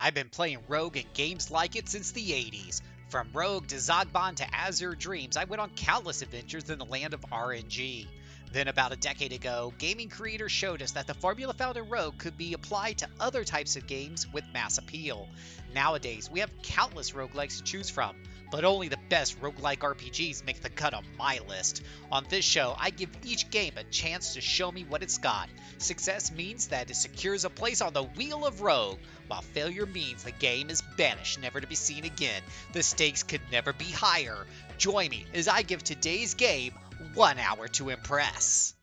I've been playing Rogue and games like it since the 80s. From Rogue to Zogban to Azure Dreams, I went on countless adventures in the land of RNG. Then about a decade ago, gaming creators showed us that the formula found in Rogue could be applied to other types of games with mass appeal. Nowadays, we have countless roguelikes to choose from, but only the best roguelike RPGs make the cut on my list. On this show, I give each game a chance to show me what it's got. Success means that it secures a place on the Wheel of Rogue, while failure means the game is banished, never to be seen again. The stakes could never be higher. Join me as I give today's game 1 hour to impress.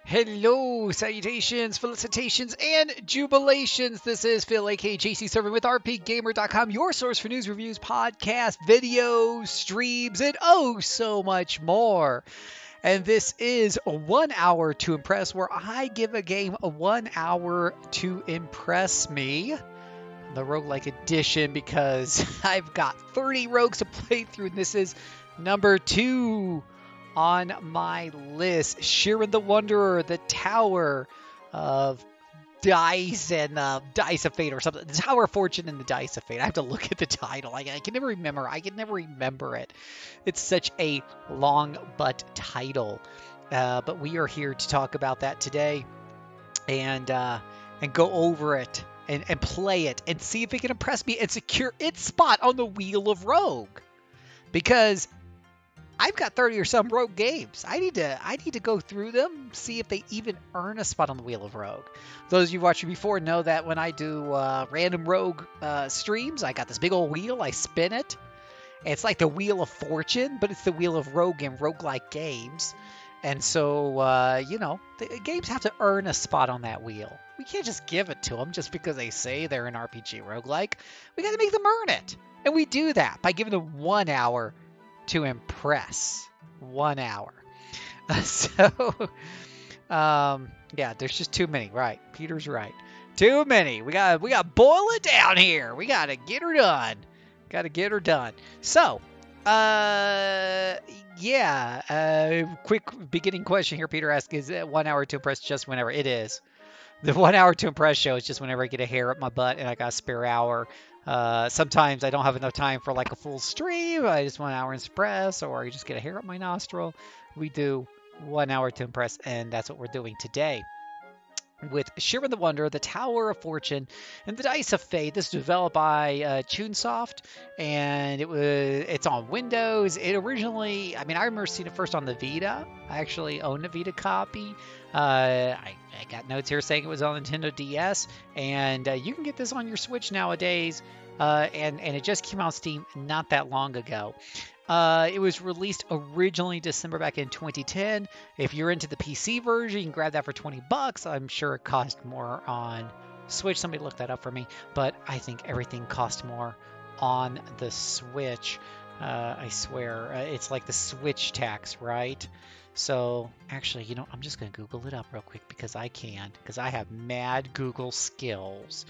Hello, salutations, felicitations, and jubilations. This is Phil, aka JC Servant with RPGamer.com, your source for news, reviews, podcasts, videos, streams, and oh so much more. And this is 1 hour to impress, where I give a game 1 hour to impress me. The roguelike edition, because I've got 30 rogues to play through, and this is number 2 on my list. Shiren the Wanderer, the Tower of Dice and Dice of Fate or something. The Tower of Fortune and the Dice of Fate. I have to look at the title. I can never remember. I can never remember it. It's such a long butt title. But we are here to talk about that today and go over it. And play it and see if it can impress me and secure its spot on the Wheel of Rogue. Because I've got 30 or some Rogue games. I need to go through them, see if they even earn a spot on the Wheel of Rogue. Those of you watching before know that when I do random Rogue streams, I got this big old wheel. I spin it. It's like the Wheel of Fortune, but it's the Wheel of Rogue in roguelike games. And so, the games have to earn a spot on that wheel. We can't just give it to them just because they say they're an RPG roguelike. We got to make them earn it. And we do that by giving them 1 hour to impress. 1 hour. There's just too many. Right. Peter's right. Too many. We got to boil it down here. We got to get her done. So, quick beginning question here. Peter asks, is it 1 hour to impress just whenever? It is. The 1 hour to impress show is just whenever I get a hair up my butt and I got a spare hour. Sometimes I don't have enough time for like a full stream. I just 1 hour to impress, or I just get a hair up my nostril. We do 1 hour to impress, and that's what we're doing today. With Shiren the Wanderer, the Tower of Fortune, and the Dice of Fate. This is developed by Chunsoft, and it's on Windows. It originally, I remember seeing it first on the Vita. I actually own a Vita copy. I got notes here saying it was on Nintendo DS, and you can get this on your Switch nowadays. And it just came out on Steam not that long ago. It was released originally December back in 2010. If you're into the PC version, you can grab that for $20. I'm sure it cost more on Switch. Somebody looked that up for me, but I think everything cost more on the Switch. I swear, it's like the Switch tax, right? So actually, I'm just going to Google it up real quick because I have mad Google skills.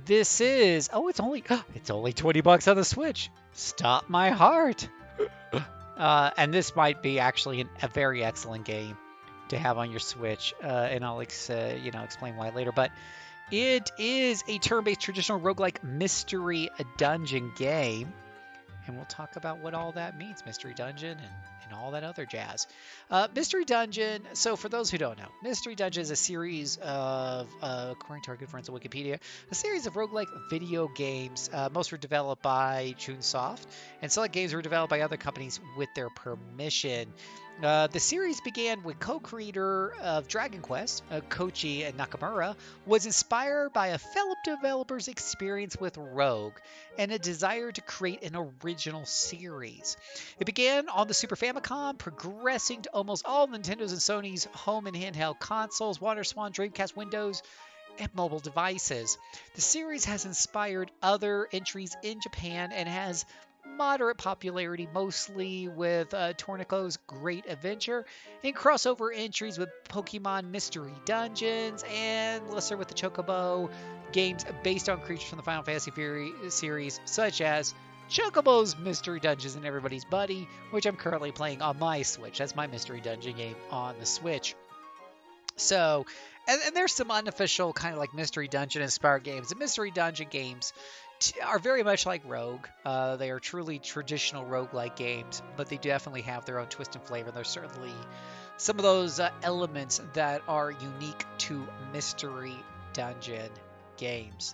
This is, it's only $20 on the Switch. Stop my heart. And this might be actually a very excellent game to have on your Switch. And I'll explain why later. But it is a turn-based traditional roguelike mystery dungeon game. And we'll talk about what all that means, Mystery Dungeon and all that other jazz. Mystery Dungeon, so for those who don't know, Mystery Dungeon is a series of, according to our good friends at Wikipedia, a series of roguelike video games. Most were developed by Chunsoft, and select games were developed by other companies with their permission. The series began with co-creator of Dragon Quest, Koichi Nakamura, was inspired by a fellow developer's experience with Rogue and a desire to create an original series. It began on the Super Famicom, progressing to almost all Nintendo's and Sony's home and handheld consoles, WonderSwan, Dreamcast, Windows, and mobile devices. The series has inspired other entries in Japan and has moderate popularity, mostly with Tornico's Great Adventure, and crossover entries with Pokemon Mystery Dungeons, and lesser with the Chocobo games based on creatures from the Final Fantasy series, such as Chocobo's Mystery Dungeons and Everybody's Buddy, which I'm currently playing on my Switch. That's my Mystery Dungeon game on the Switch. So, And there's some unofficial kind of like mystery dungeon inspired games. The mystery dungeon games are very much like Rogue. They are truly traditional roguelike games, but they definitely have their own twist and flavor. There's certainly some of those elements that are unique to mystery dungeon games.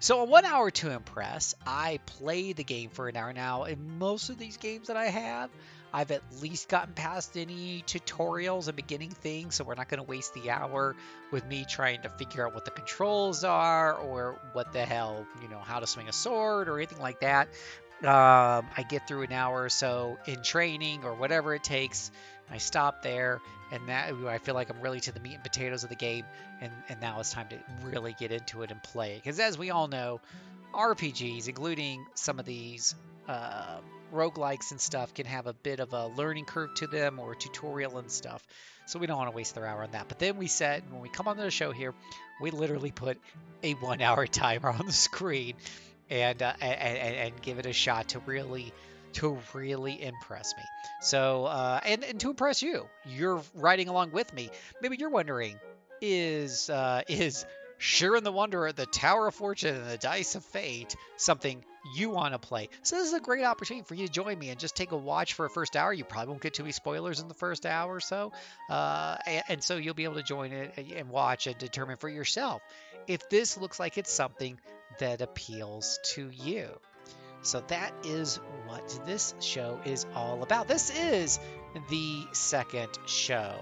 So on 1 hour to impress, I play the game for an hour. Now, in most of these games that I have, I've at least gotten past any tutorials and beginning things, so we're not going to waste the hour with me trying to figure out what the controls are or what the hell, how to swing a sword or anything like that. I get through an hour or so in training or whatever it takes. I stop there, and that I feel like I'm really to the meat and potatoes of the game, and now it's time to really get into it and play. Because as we all know, RPGs, including some of these roguelikes and stuff, can have a bit of a learning curve to them or a tutorial and stuff. So we don't want to waste their hour on that. But then we said, when we come onto the show here, we literally put a 1 hour timer on the screen and give it a shot to really impress me. So and to impress you. You're riding along with me. Maybe you're wondering, is Shiren the Wanderer, the Tower of Fortune, and the Dice of Fate something you want to play? So this is a great opportunity for you to join me and just take a watch for a first hour. You probably won't get too many spoilers in the first hour or so. And so you'll be able to join it and watch and determine for yourself if this looks like it's something that appeals to you. So that is what this show is all about. This is the second show.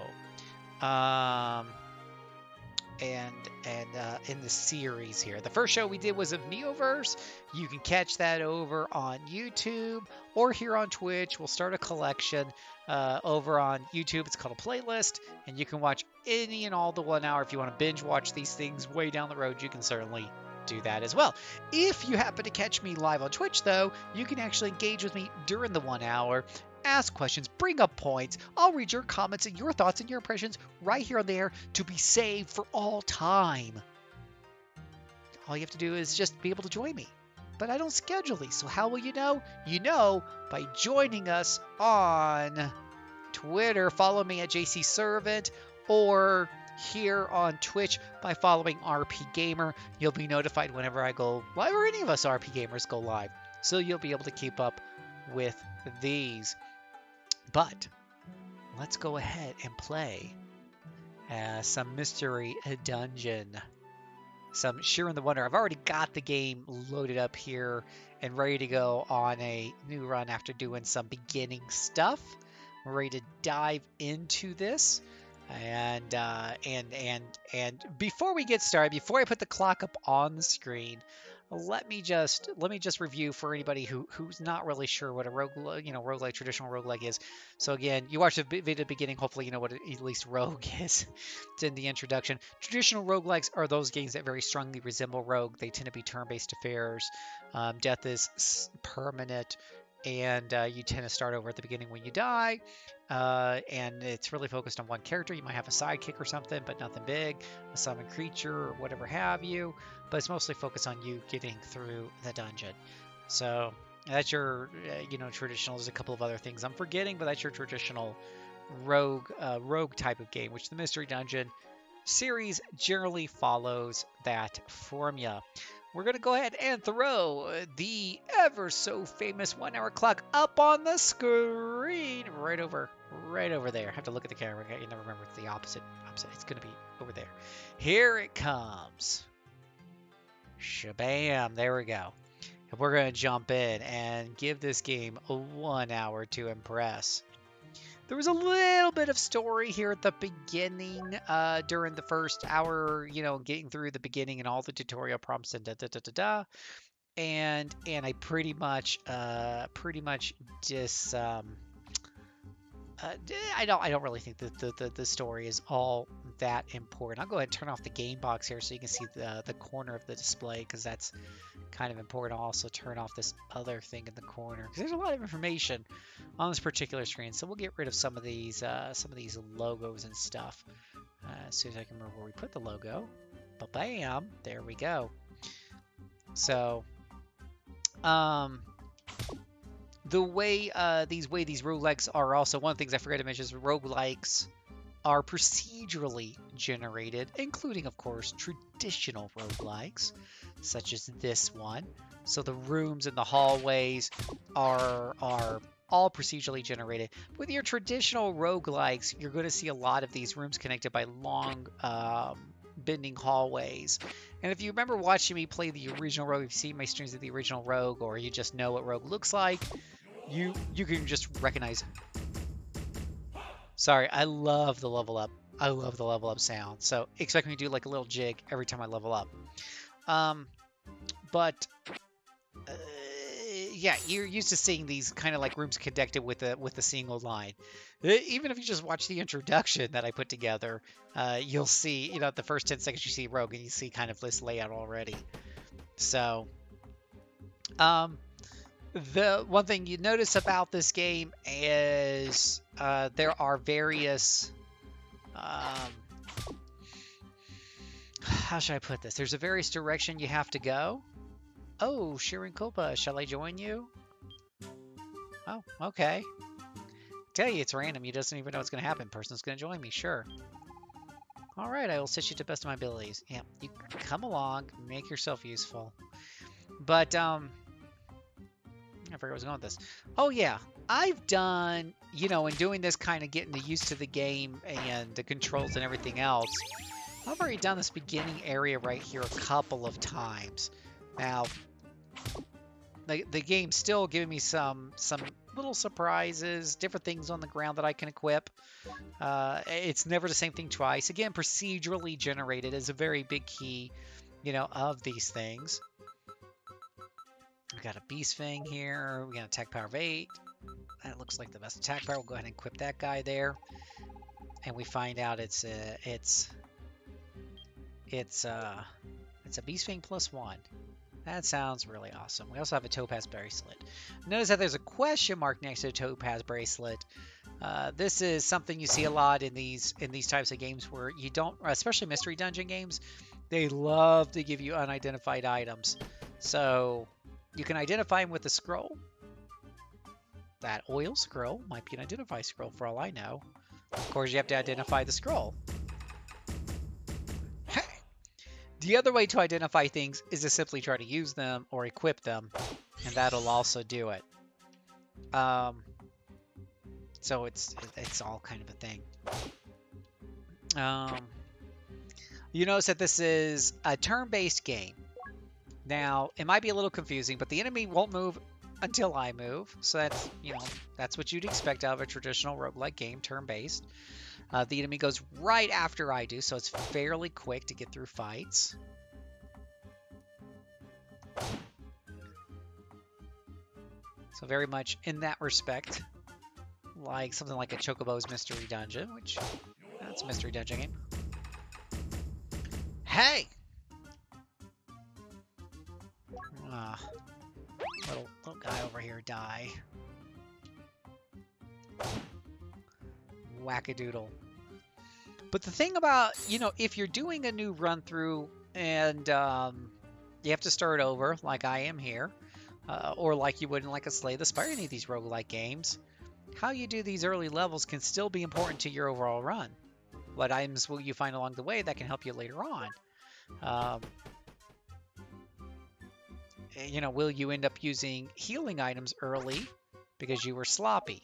In the series here. The first show we did was of Neoverse. You can catch that over on YouTube or here on Twitch. We'll start a collection over on YouTube. It's called a playlist, and you can watch any and all the 1 hour. If you want to binge watch these things way down the road, you can certainly do that as well. If you happen to catch me live on Twitch, though, you can actually engage with me during the 1 hour. Ask questions, bring up points. I'll read your comments and your thoughts and your impressions right here on the air to be saved for all time. All you have to do is just be able to join me. But I don't schedule these, so how will you know? You know by joining us on Twitter. Follow me at JCServant, or here on Twitch by following RP Gamer. You'll be notified whenever I go live, or any of us RP Gamers go live. So you'll be able to keep up with these. But let's go ahead and play some Mystery Dungeon, some Shiren the Wanderer. I've already got the game loaded up here and ready to go on a new run after doing some beginning stuff. We're ready to dive into this. And before we get started, before I put the clock up on the screen, let me just review for anybody who's not really sure what a roguelike, traditional roguelike is. So again, you watched the video at the beginning, hopefully you know what at least Rogue is. It's in the introduction. Traditional roguelikes are those games that very strongly resemble Rogue. They tend to be turn-based affairs. Death is permanent, and you tend to start over at the beginning when you die. And it's really focused on one character. You might have a sidekick or something, but nothing big, a summon creature or whatever have you. But it's mostly focused on you getting through the dungeon. So that's your, traditional. There's a couple of other things I'm forgetting, but that's your traditional rogue type of game, which the Mystery Dungeon series generally follows that formula. We're going to go ahead and throw the ever so famous 1 hour clock up on the screen right over there. I have to look at the camera. You never remember it's the opposite. It's going to be over there. Here it comes. Shabam. There we go. And we're going to jump in and give this game a 1 hour to impress. There was a little bit of story here at the beginning, during the first hour, getting through the beginning and all the tutorial prompts and and I pretty much just I don't really think that the story is all that important. I'll go ahead and turn off the game box here so you can see the corner of the display, because that's kind of important. I'll also turn off this other thing in the corner because there's a lot of information on this particular screen. So we'll get rid of some of these logos and stuff as soon as I can remember where we put the logo. But bam, there we go. So the way these roguelikes are also, one of the things I forgot to mention is roguelikes are procedurally generated, including, of course, traditional roguelikes, such as this one. So the rooms and the hallways are all procedurally generated. With your traditional roguelikes, you're going to see a lot of these rooms connected by long bending hallways. And if you remember watching me play the original Rogue, if you see my streams of the original Rogue, or you just know what Rogue looks like, you can just recognize. Sorry, I love the level up. I love the level up sound. So expect me to do like a little jig every time I level up. But yeah, you're used to seeing these kind of like rooms connected with a single line. Even if you just watch the introduction that I put together, you'll see, you know, the first 10 seconds you see Rogue and you see kind of this layout already. So, the one thing you notice about this game is there are various, how should I put this? There's a various direction you have to go. Oh, Shiren Kulpa, shall I join you? Oh, okay. Tell you, it's random. You doesn't even know what's going to happen. Person's going to join me, sure. All right, I will assist you to the best of my abilities. Yeah, you come along, make yourself useful. But, I forgot where I was going with this. Oh, yeah. I've done, you know, in doing this kind of getting used to the game and the controls and everything else, I've already done this beginning area right here a couple of times. Now, the game's still giving me some little surprises, different things on the ground that I can equip. It's never the same thing twice. Again, procedurally generated is a very big key, you know, of these things. We got a Beast Fang here. We got an attack power of 8. That looks like the best attack power. We'll go ahead and equip that guy there. And we find out it's a Beast Fang +1. That sounds really awesome. We also have a Topaz Bracelet. Notice that there's a question mark next to the Topaz Bracelet. This is something you see a lot in these types of games where you don't, especially mystery dungeon games, they love to give you unidentified items. So you can identify them with a scroll. That oil scroll might be an identify scroll for all I know. Of course, you have to identify the scroll. The other way to identify things is to simply try to use them or equip them, and that'll also do it. So it's all kind of a thing. You notice that this is a turn-based game. Now, it might be a little confusing, but the enemy won't move until I move. So that's, you know, that's what you'd expect out of a traditional roguelike game, turn-based. The enemy goes right after I do, so it's fairly quick to get through fights. So very much in that respect, like something like a Chocobo's Mystery Dungeon, which that's a Mystery Dungeon game. Hey! Little guy over here die. Wackadoodle. But the thing about, you know, if you're doing a new run through and you have to start over like I am here, or like you would in like a Slay the Spire, any of these roguelike games, how you do these early levels can still be important to your overall run. What items will you find along the way that can help you later on? You know, will you end up using healing items early because you were sloppy?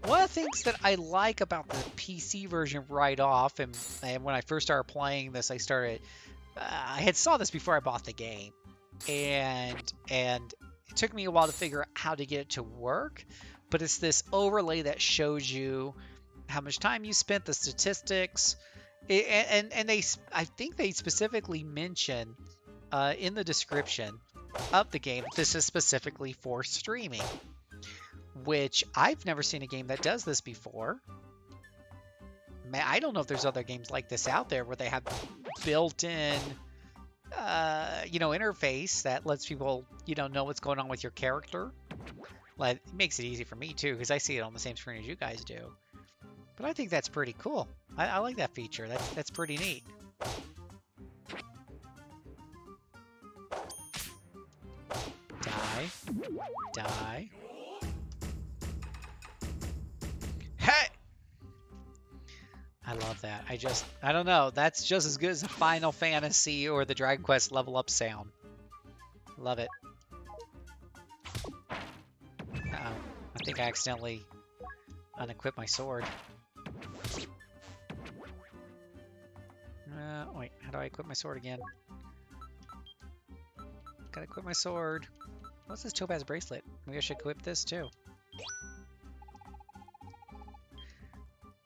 One of the things that I like about the PC version right off, and when I first started playing this, I had saw this before I bought the game, and it took me a while to figure out how to get it to work, but it's this overlay that shows you how much time you spent, the statistics, and I think they specifically mention in the description of the game, this is specifically for streaming, which I've never seen a game that does this before. Man, I don't know if there's other games like this out there where they have built-in, you know, interface that lets people, you know what's going on with your character. Like, it makes it easy for me too, because I see it on the same screen as you guys do. But I think that's pretty cool. I like that feature. That's pretty neat. Die. Die. Hey! I love that. I don't know. That's just as good as the Final Fantasy or the Dragon Quest level up sound. Love it. Uh-oh. I think I accidentally unequipped my sword. Wait, how do I equip my sword again? Gotta equip my sword. What's this topaz bracelet? Maybe I should equip this too.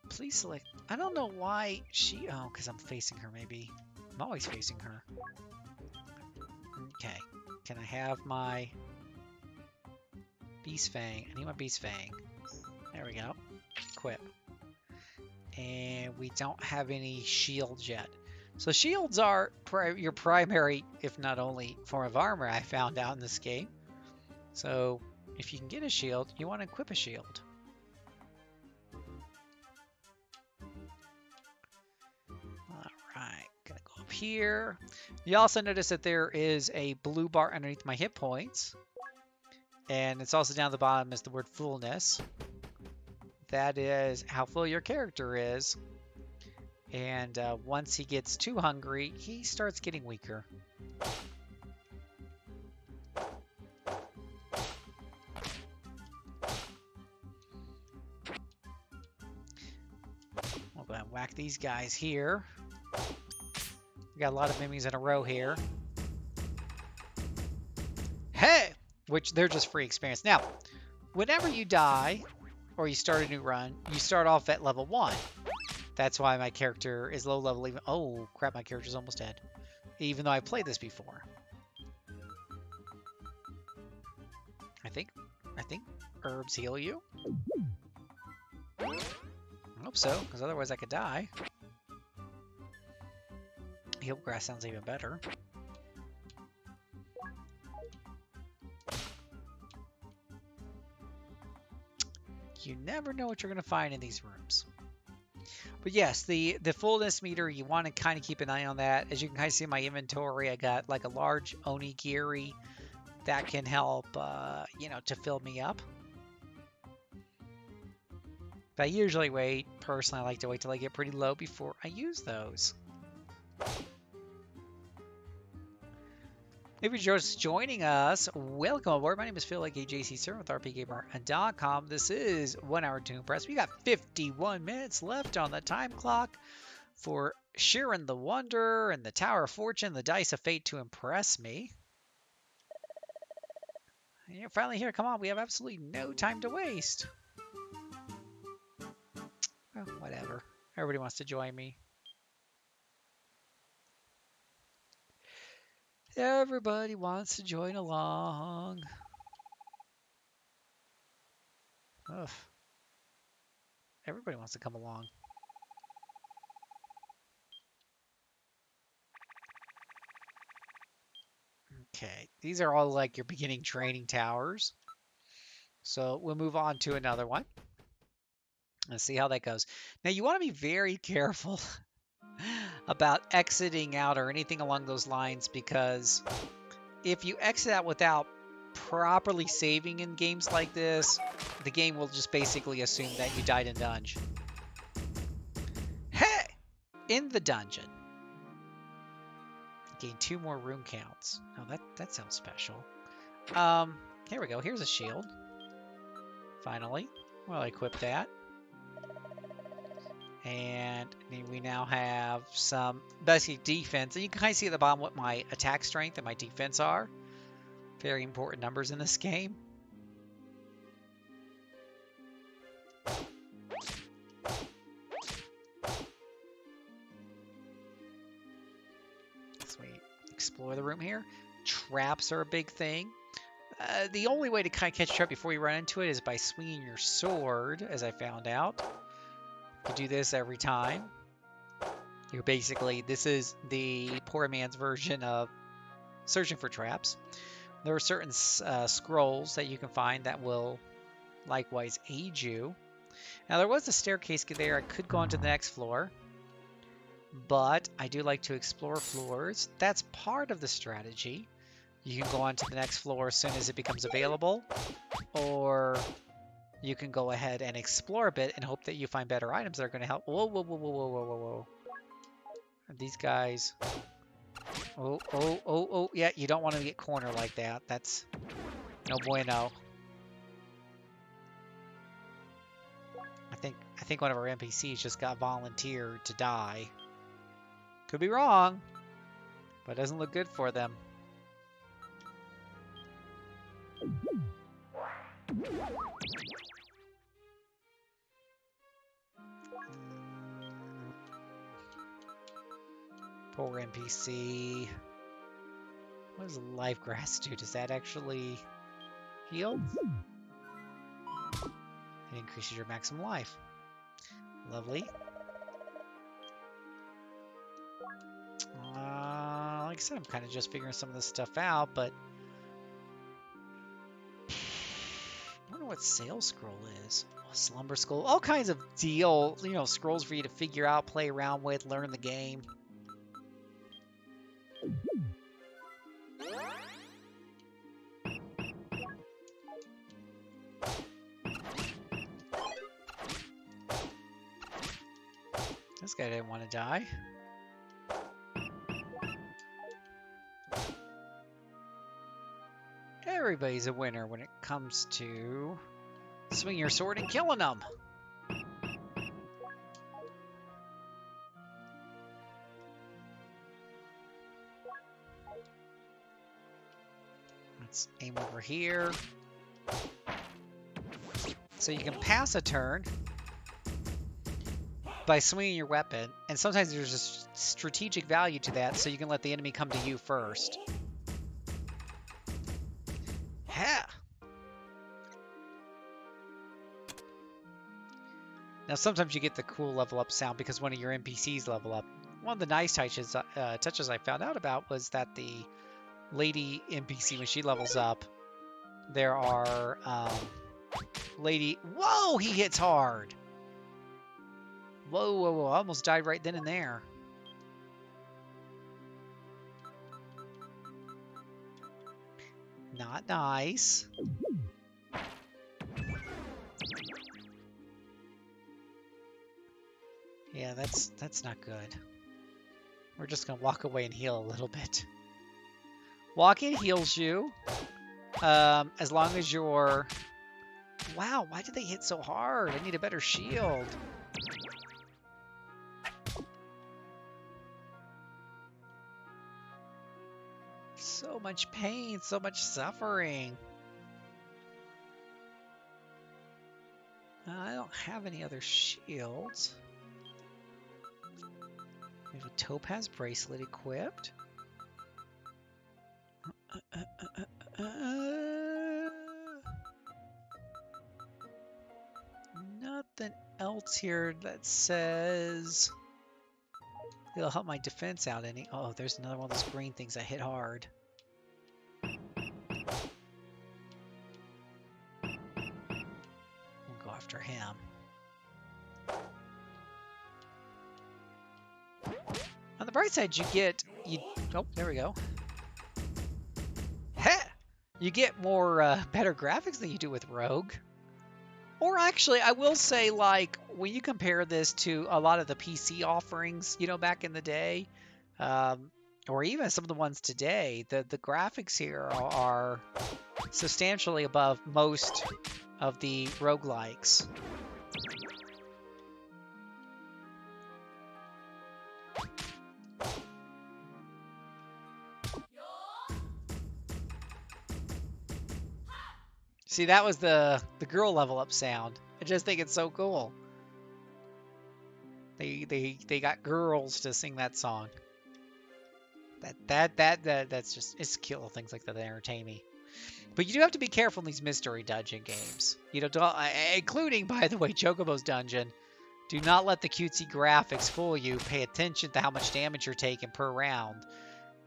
Please select. I don't know why she. Oh, because I'm facing her, maybe. I'm always facing her. Okay. Can I have my Beast Fang? I need my Beast Fang. There we go. Equip. And we don't have any shields yet. So shields are your primary, if not only, form of armor I found out in this game. So if you can get a shield, you want to equip a shield. Alright, gonna go up here. You also notice that there is a blue bar underneath my hit points. And it's also down at the bottom is the word fullness. That is how full your character is. And once he gets too hungry, he starts getting weaker. We'll go ahead and whack these guys here. We got a lot of enemies in a row here. Hey! Which they're just free experience. Now, whenever you die or you start a new run, you start off at level 1. That's why my character is low level even. Oh, crap, my character's almost dead. Even though I played this before. I think herbs heal you. I hope so, because otherwise I could die. Heal grass sounds even better. You never know what you're going to find in these rooms. But yes, the fullness meter, you want to kind of keep an eye on that. As you can kind of see in my inventory, I got like a large onigiri that can help, you know, to fill me up. But I usually wait. Personally, I like to wait till I get pretty low before I use those. If you're just joining us, welcome aboard. My name is Phil, aka JC Sir with RPGamer.com. This is 1 hour to impress. We got 51 minutes left on the time clock for Shiren the Wonder and the Tower of Fortune, the Dice of Fate to impress me. And you're finally here. Come on, we have absolutely no time to waste. Oh, whatever. Everybody wants to join me. Everybody wants to join along. Ugh. Everybody wants to come along. Okay, these are all like your beginning training towers. So we'll move on to another one. Let's see how that goes. Now you want to be very careful about exiting out or anything along those lines, because if you exit out without properly saving in games like this, the game will just basically assume that you died in dungeon. Hey! In the dungeon. Gain 2 more room counts. Oh, that sounds special. Here we go. Here's a shield. Finally. Well, I equipped that. And we now have some basic defense. And you can kind of see at the bottom what my attack strength and my defense are. Very important numbers in this game. So we explore the room here. Traps are a big thing. The only way to kind of catch a trap before you run into it is by swinging your sword, as I found out. You do this every time. You're basically, this is the poor man's version of searching for traps. There are certain scrolls that you can find that will likewise aid you. Now there was a staircase there. I could go on to the next floor, but I do like to explore floors. That's part of the strategy. You can go on to the next floor as soon as it becomes available, or you can go ahead and explore a bit and hope that you find better items that are going to help. Whoa, whoa, whoa, whoa, whoa, whoa, whoa, whoa. These guys. Oh, oh, oh, oh. Yeah, you don't want to get cornered like that. That's no bueno. I think one of our NPCs just got volunteered to die. Could be wrong, but it doesn't look good for them. Poor NPC. What does life grass do? Does that actually heal? It increases your maximum life. Lovely. Like I said, I'm kind of just figuring some of this stuff out, but I wonder what sales scroll is. Oh, slumber scroll, all kinds of deal, scrolls for you to figure out, play around with, learn the game. This guy didn't want to die. Everybody's a winner when it comes to swinging your sword and killing them. Let's aim over here. So you can pass a turn by swinging your weapon, and sometimes there's a strategic value to that, so you can let the enemy come to you first. Yeah. Now sometimes you get the cool level up sound because one of your NPCs level up. One of the nice touches I found out about was that the lady NPC, when she levels up, there are Whoa, he hits hard. Whoa, whoa, whoa, I almost died right then and there. Not nice. Yeah, that's not good. We're just gonna walk away and heal a little bit. Walking heals you. As long as you're... Wow, why did they hit so hard? I need a better shield. So much pain, so much suffering. I don't have any other shields. We have a topaz bracelet equipped. Nothing else here that says it'll help my defense out any. Oh, there's another one of those green things that hit hard. We'll go after him. On the bright side, oh, there we go. Heh! You get more better graphics than you do with Rogue. Or actually, I will say, like, when you compare this to a lot of the PC offerings, back in the day, or even some of the ones today, the graphics here are substantially above most of the roguelikes. See, that was the girl level up sound. I just think it's so cool. They got girls to sing that song. That's just, it's cute little things like that entertain me. But you do have to be careful in these mystery dungeon games. Including, by the way, Chocobo's dungeon. Do not let the cutesy graphics fool you. Pay attention to how much damage you're taking per round.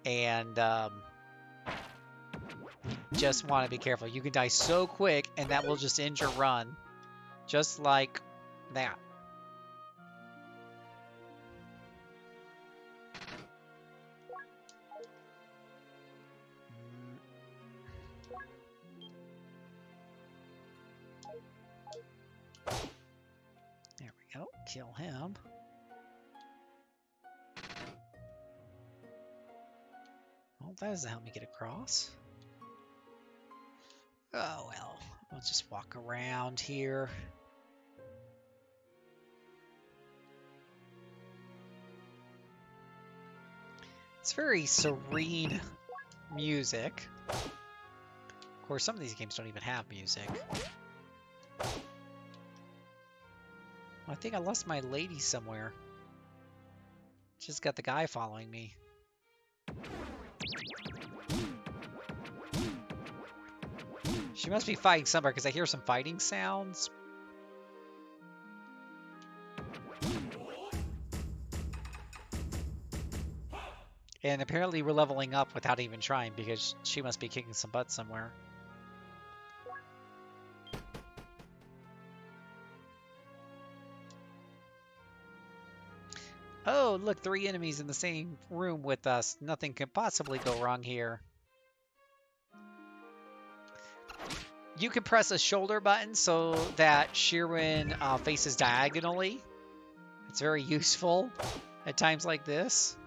And just want to be careful. You can die so quick, and that will just end your run. Just like that. kill him. Well, that doesn't help me get across. Oh well, we'll just walk around here. It's very serene music. Of course, some of these games don't even have music. I think I lost my lady somewhere. Just got the guy following me. She must be fighting somewhere because I hear some fighting sounds. And apparently we're leveling up without even trying because she must be kicking some butt somewhere. Oh, look, 3 enemies in the same room with us. Nothing can possibly go wrong here. You can press a shoulder button so that Shiren faces diagonally. It's very useful at times like this.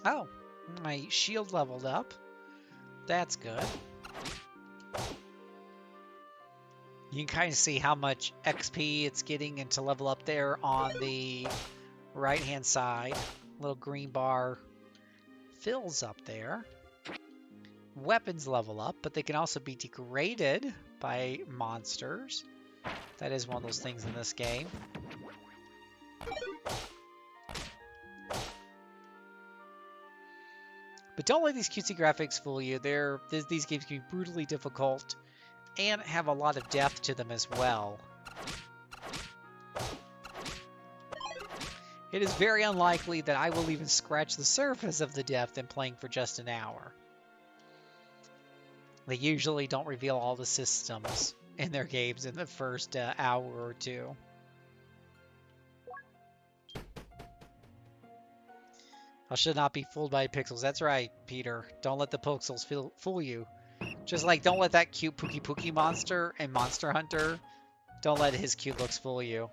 Oh, my shield leveled up. That's good. You can kind of see how much XP it's getting and to level up there on the right-hand side. Little green bar fills up there. Weapons level up, but they can also be degraded by monsters. That is one of those things in this game. But don't let these cutesy graphics fool you. These games can be brutally difficult and have a lot of depth to them as well. It is very unlikely that I will even scratch the surface of the depth in playing for just an hour. They usually don't reveal all the systems in their games in the first hour or two. I should not be fooled by pixels. That's right, Peter. Don't let the pixels fool you. Just like don't let that cute Pookie monster in Monster Hunter, don't let his cute looks fool you.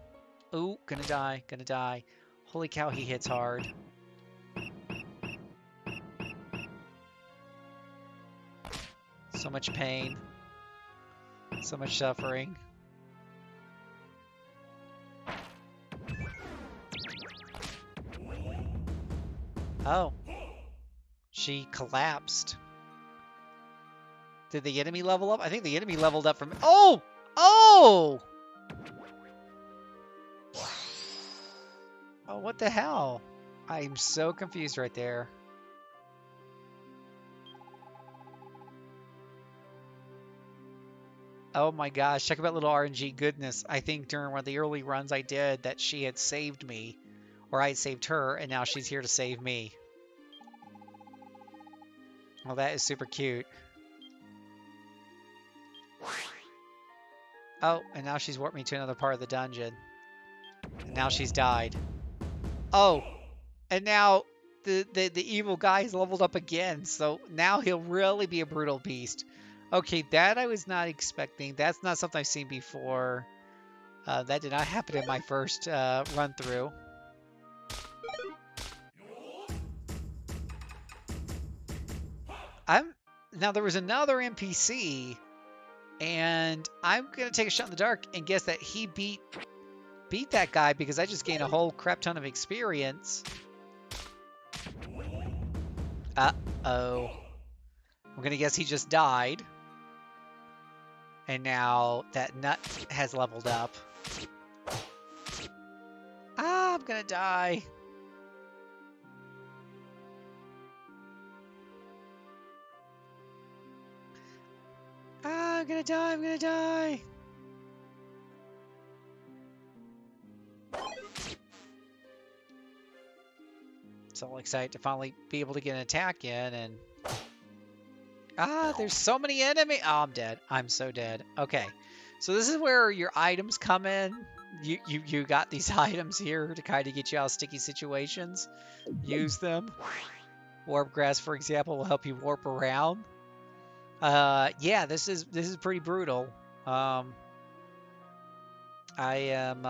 Ooh, gonna die, gonna die. Holy cow, he hits hard. So much pain. So much suffering. Oh. She collapsed. Did the enemy level up? I think the enemy leveled up from... Oh! Oh! Oh, what the hell? I'm so confused right there. Oh my gosh, check out that little RNG goodness. I think during one of the early runs I did that she had saved me. Or I had saved her, and now she's here to save me. Well, that is super cute. Oh, and now she's warped me to another part of the dungeon. And now she's died. Oh, and now the evil guy is leveled up again, so now he'll really be a brutal beast. Okay, that I was not expecting. That's not something I've seen before. That did not happen in my first run through. Now there was another NPC, and I'm gonna take a shot in the dark and guess that he beat that guy because I just gained a whole crap ton of experience. Uh-oh. I'm gonna guess he just died. And now that nut has leveled up. Ah, I'm gonna die. Ah, I'm gonna die, I'm gonna die. So excited to finally be able to get an attack in and... Ah, there's so many enemies. Oh, I'm dead. I'm so dead. Okay. So this is where your items come in. You got these items here to kind of get you out of sticky situations. Use them. Warp grass, for example, will help you warp around. Yeah, this is pretty brutal. Um, I am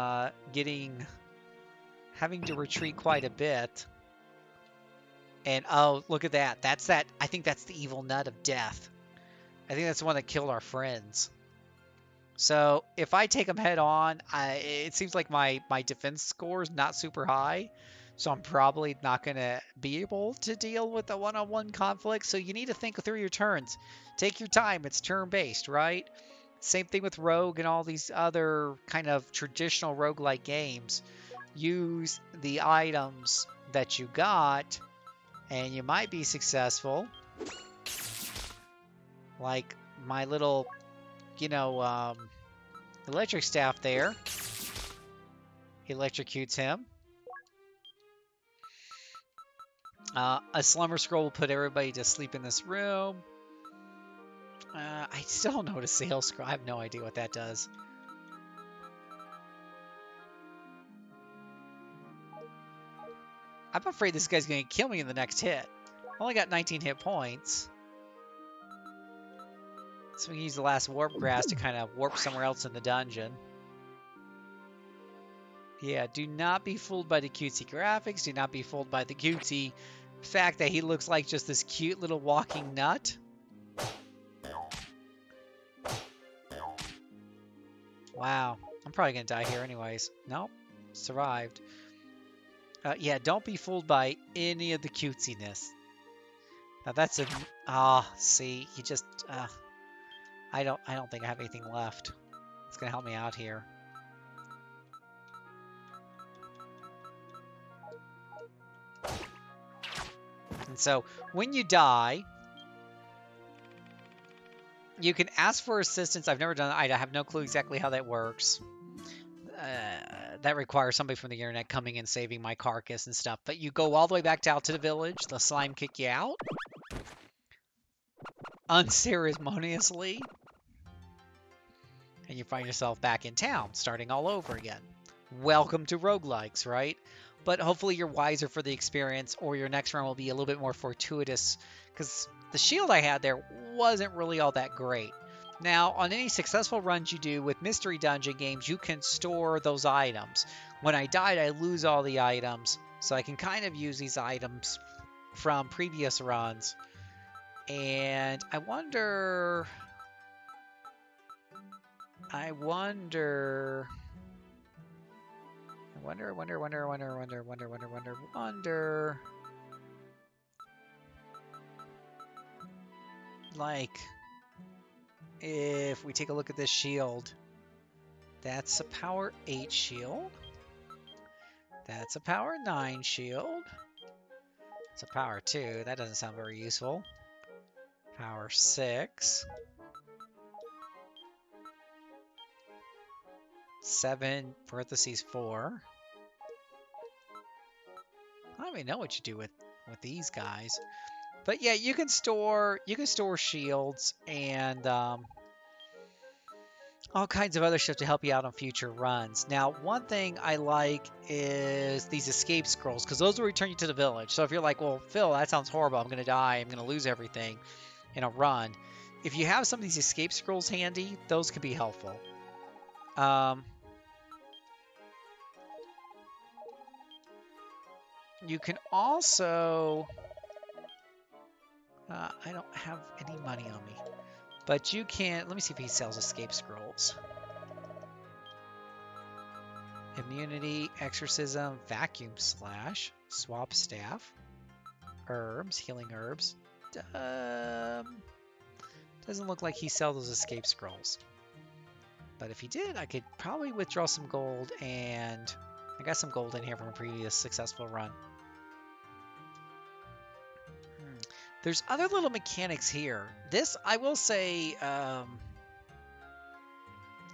having to retreat quite a bit. And oh, look at that. I think that's the evil nut of death. I think that's the one that killed our friends. So if I take them head on, it seems like my defense score is not super high. So I'm probably not going to be able to deal with the one-on-one conflict. So you need to think through your turns. Take your time. It's turn-based, right? Same thing with Rogue and all these other kind of traditional roguelike games. Use the items that you got, and you might be successful. Like my little, electric staff there. Electrocutes him. A slumber scroll will put everybody to sleep in this room. I still don't know what a sail scroll. I have no idea what that does. I'm afraid this guy's going to kill me in the next hit. I only got 19 hit points. So we can use the last warp grass to kind of warp somewhere else in the dungeon. Yeah, do not be fooled by the cutesy graphics. Do not be fooled by the cutesy fact that he looks like just this cute little walking nut. Wow, I'm probably going to die here anyways. Nope, survived. Yeah, don't be fooled by any of the cutesiness. Now that's a... see, he just... I don't think I have anything left. It's going to help me out here. And so, when you die, you can ask for assistance. I've never done it. I have no clue exactly how that works. That requires somebody from the internet coming and saving my carcass and stuff. But you go all the way back out to the village. The slime kick you out. Unceremoniously. And you find yourself back in town, starting all over again. Welcome to roguelikes, right? But hopefully you're wiser for the experience, or your next run will be a little bit more fortuitous, because the shield I had there wasn't really all that great. Now, on any successful runs you do with Mystery Dungeon games, you can store those items. When I died, I lose all the items, so I can kind of use these items from previous runs. And I wonder... Like, if we take a look at this shield, that's a power 8 shield. That's a power 9 shield. It's a power 2. That doesn't sound very useful. Power 6. 7 parentheses 4. I don't even know what you do with these guys. But yeah, you can store shields and all kinds of other stuff to help you out on future runs. Now, one thing I like is these escape scrolls, because those will return you to the village. So if you're like, well, Phil, that sounds horrible. I'm going to die. I'm going to lose everything in a run. If you have some of these escape scrolls handy, those can be helpful. You can also... I don't have any money on me. But you can... Let me see if he sells escape scrolls. Immunity, exorcism, vacuum slash, swap staff, herbs, healing herbs. Doesn't look like he sells those escape scrolls. But if he did, I could probably withdraw some gold, and I got some gold in here from a previous successful run. There's other little mechanics here. This, I will say,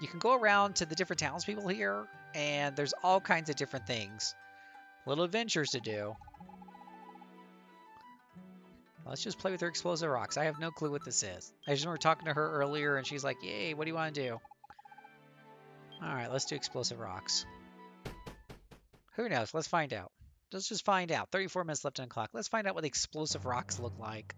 you can go around to the different townspeople here, and there's all kinds of different things. Little adventures to do. Let's just play with her explosive rocks. I have no clue what this is. I just remember talking to her earlier, and she's like, yay, what do you want to do? Alright, let's do explosive rocks. Who knows? Let's find out. Let's just find out. 34 minutes left on the clock. Let's find out what the explosive rocks look like.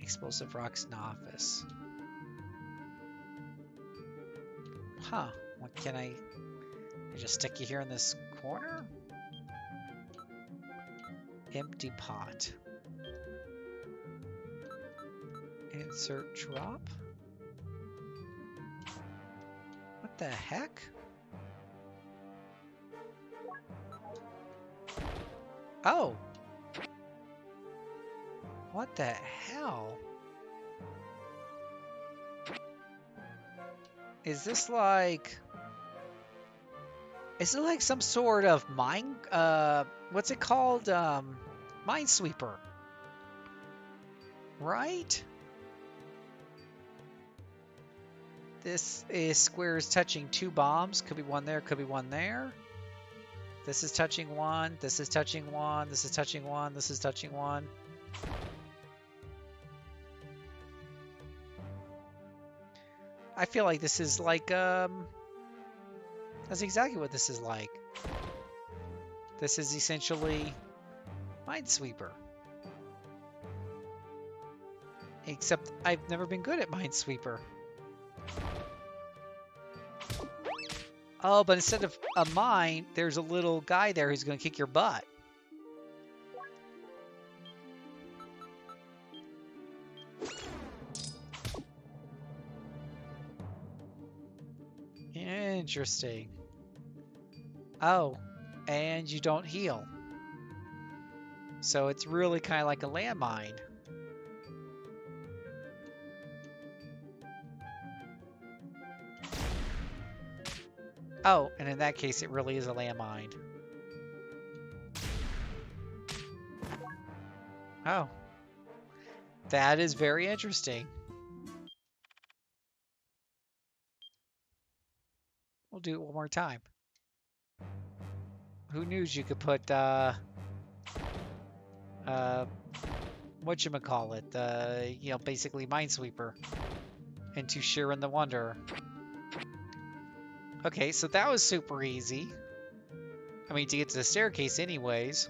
Explosive rocks novice. Huh. What can I just stick you here in this corner? Empty pot. Insert drop. What the heck? Oh! What the hell? Is this like... Is it like some sort of mine... what's it called? Minesweeper. Right? This is squares touching 2 bombs. Could be one there, could be one there. This is touching 1, this is touching 1, this is touching 1, this is touching 1. I feel like this is like, that's exactly what this is like. This is essentially Minesweeper. Except I've never been good at Minesweeper. Oh, but instead of a mine, there's a little guy there who's going to kick your butt. Interesting. Oh, and you don't heal. So it's really kind of like a landmine. Oh, and in that case, it really is a landmine. Oh. That is very interesting. We'll do it one more time. Who knew you could put, whatchamacallit, you know, basically Minesweeper into Shiren the Wanderer. Okay, so that was super easy. I mean, to get to the staircase anyways.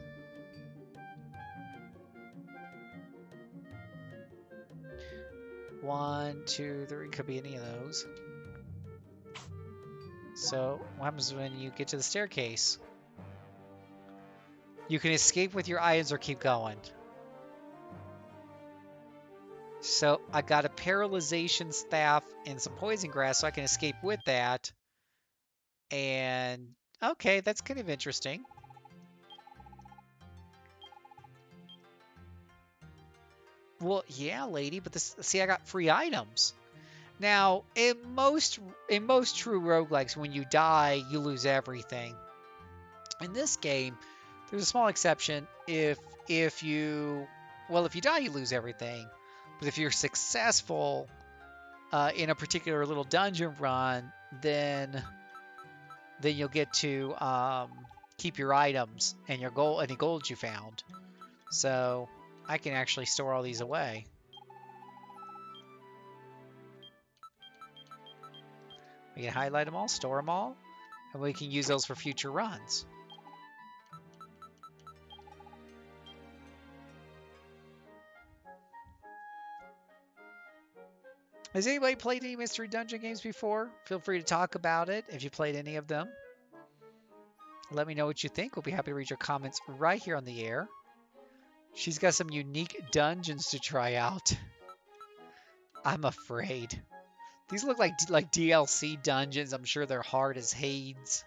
One, two, three, could be any of those. So, what happens when you get to the staircase? You can escape with your items or keep going. So, I got a paralyzation staff and some poison grass, so I can escape with that. And, okay, that's kind of interesting. Well, yeah, lady, but this, see, I got free items. Now, in most true roguelikes, when you die, you lose everything. In this game, there's a small exception. If you die, you lose everything. But if you're successful in a particular little dungeon run, then you'll get to keep your items and your gold, any gold you found. So I can actually store all these away. We can highlight them all, store them all, and we can use those for future runs. Has anybody played any Mystery Dungeon games before? Feel free to talk about it if you played any of them. Let me know what you think. We'll be happy to read your comments right here on the air. She's got some unique dungeons to try out. I'm afraid. These look like DLC dungeons. I'm sure they're hard as Hades.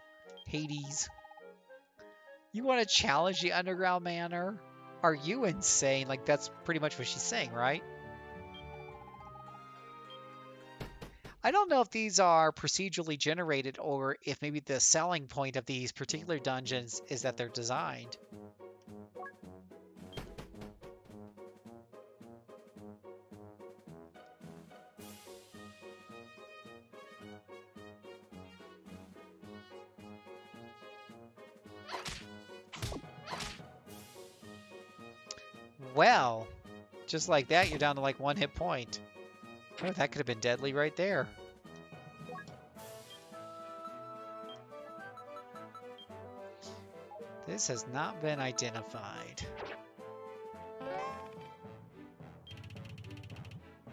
You want to challenge the Underground Manor? Are you insane? Like, that's pretty much what she's saying, right? I don't know if these are procedurally generated or if maybe the selling point of these particular dungeons is that they're designed. Well, just like that, you're down to like 1 hit point. Oh, that could have been deadly right there. This has not been identified.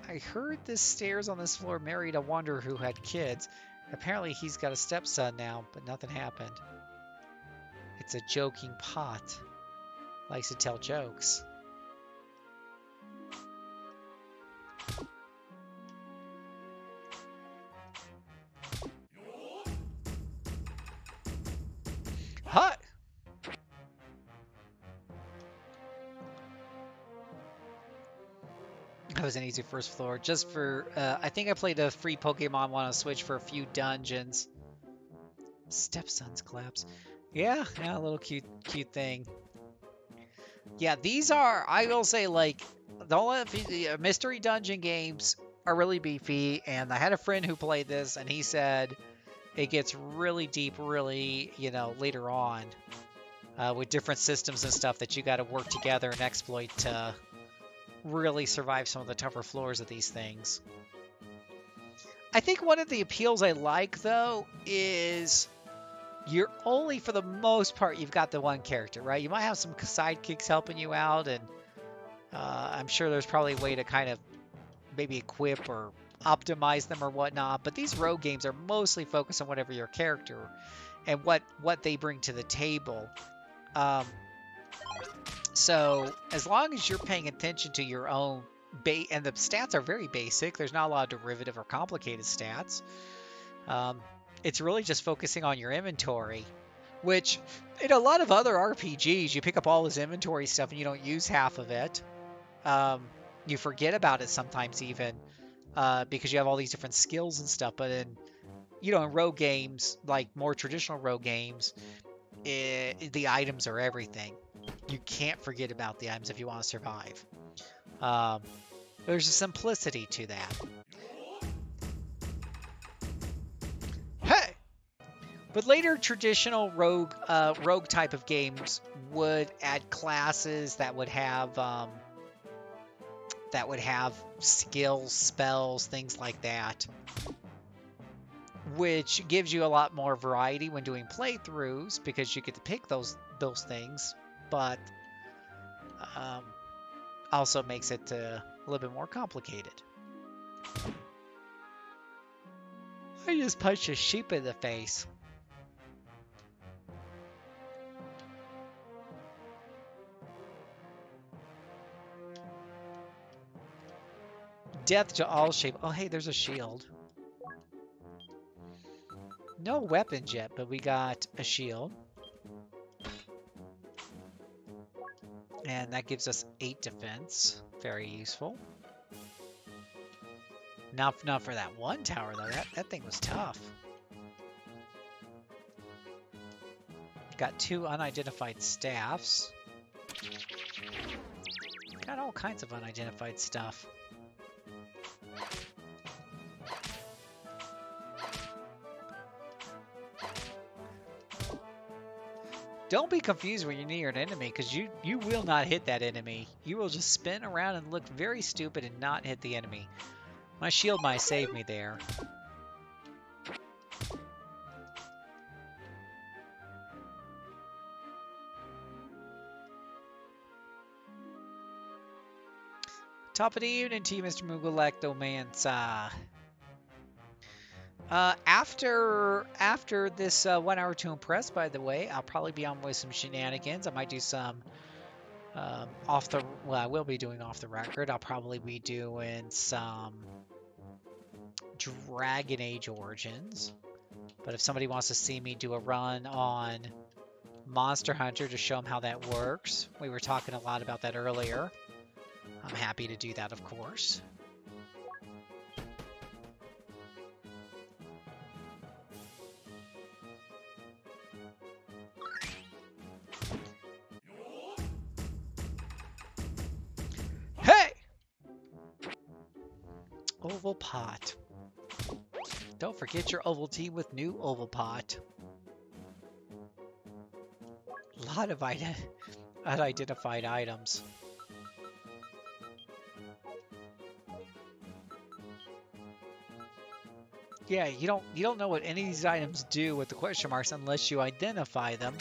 I heard the stairs on this floor married a wanderer who had kids. Apparently he's got a stepson now, but nothing happened. It's a joking pot. Likes to tell jokes. Hut! That was an easy first floor. Just for, I think I played a free Pokemon one on Switch for a few dungeons. Stepson's collapse. Yeah, a little cute thing. Yeah, these are, I will say, like, the mystery dungeon games are really beefy, and I had a friend who played this, and he said it gets really deep, really, later on, with different systems and stuff that you got to work together and exploit to really survive some of the tougher floors of these things. I think one of the appeals I like, though, is you're only, for the most part, you've got the one character, right? You might have some sidekicks helping you out, and I'm sure there's probably a way to kind of maybe equip or optimize them or whatnot, but these rogue games are mostly focused on whatever your character and what they bring to the table. So as long as you're paying attention to your own and the stats are very basic, there's not a lot of derivative or complicated stats. It's really just focusing on your inventory, which in a lot of other RPGs, you pick up all this inventory stuff and you don't use half of it. You forget about it sometimes even because you have all these different skills and stuff. But in rogue games, like more traditional rogue games, the items are everything. You can't forget about the items if you want to survive. There's a simplicity to that. Hey! But later traditional rogue type of games would add classes that would have skills, spells, things like that, which gives you a lot more variety when doing playthroughs because you get to pick those things, but also makes it a little bit more complicated. I just punched a sheep in the face. Death to all shape. Oh, hey, there's a shield. No weapons yet, but we got a shield. And that gives us 8 defense. Very useful. Not for that one tower, though. That thing was tough. Got 2 unidentified staffs. Got all kinds of unidentified stuff. Don't be confused when you're near an enemy, because you will not hit that enemy. You will just spin around and look very stupid and not hit the enemy. My shield might save me there. Top of the evening to you, Mr. Mugalactomancer. After this 1 hour to impress, by the way, I'll probably be on with some shenanigans. I might do some I will be doing off the record. I'll probably be doing some Dragon Age Origins. But if somebody wants to see me do a run on Monster Hunter to show them how that works, we were talking a lot about that earlier. I'm happy to do that, of course. Hey! Oval pot. Don't forget your oval team with new oval pot. A lot of unidentified items. Yeah, you don't know what any of these items do with the question marks unless you identify them.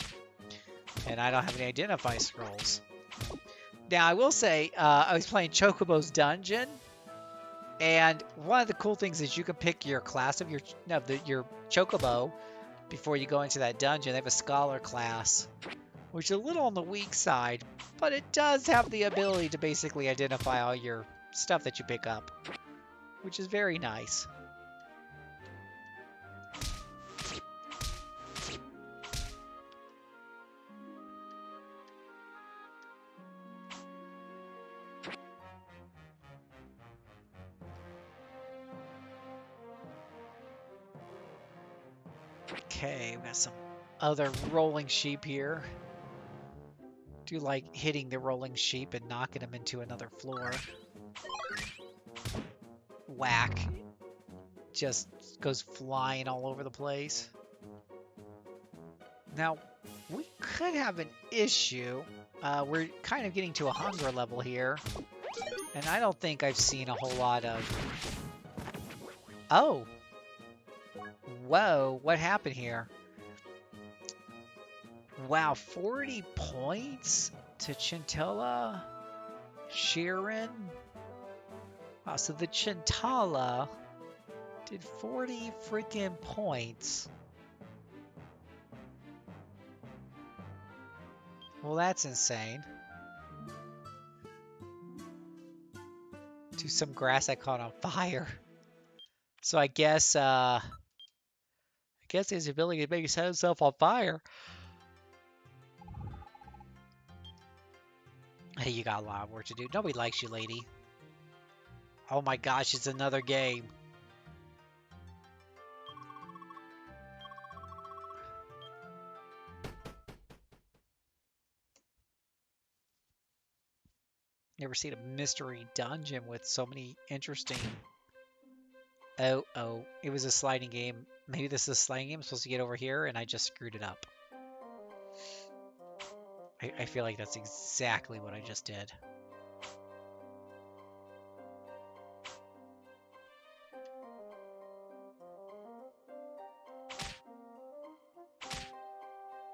And I don't have any identify scrolls. Now, I will say, I was playing Chocobo's Dungeon, and one of the cool things is you can pick your class of your Chocobo before you go into that dungeon. They have a Scholar class, which is a little on the weak side, but it does have the ability to basically identify all your stuff that you pick up, which is very nice. Okay, we got some other rolling sheep here. Do like hitting the rolling sheep and knocking them into another floor. Whack. Just goes flying all over the place. Now, we could have an issue. We're kind of getting to a hunger level here. And I don't think I've seen a whole lot of... Oh! Whoa, what happened here? Wow, 40 points to Chintala, Shiren. Wow, so the Chintala did 40 freaking points. Well, that's insane. To some grass I caught on fire. So I guess his ability to make himself on fire. Hey, you got a lot of work to do. Nobody likes you, lady. Oh my gosh, it's another game. Never seen a mystery dungeon with so many interesting... Oh, it was a sliding game. Maybe this is a sliding game. I'm supposed to get over here, and I just screwed it up. I feel like that's exactly what I just did.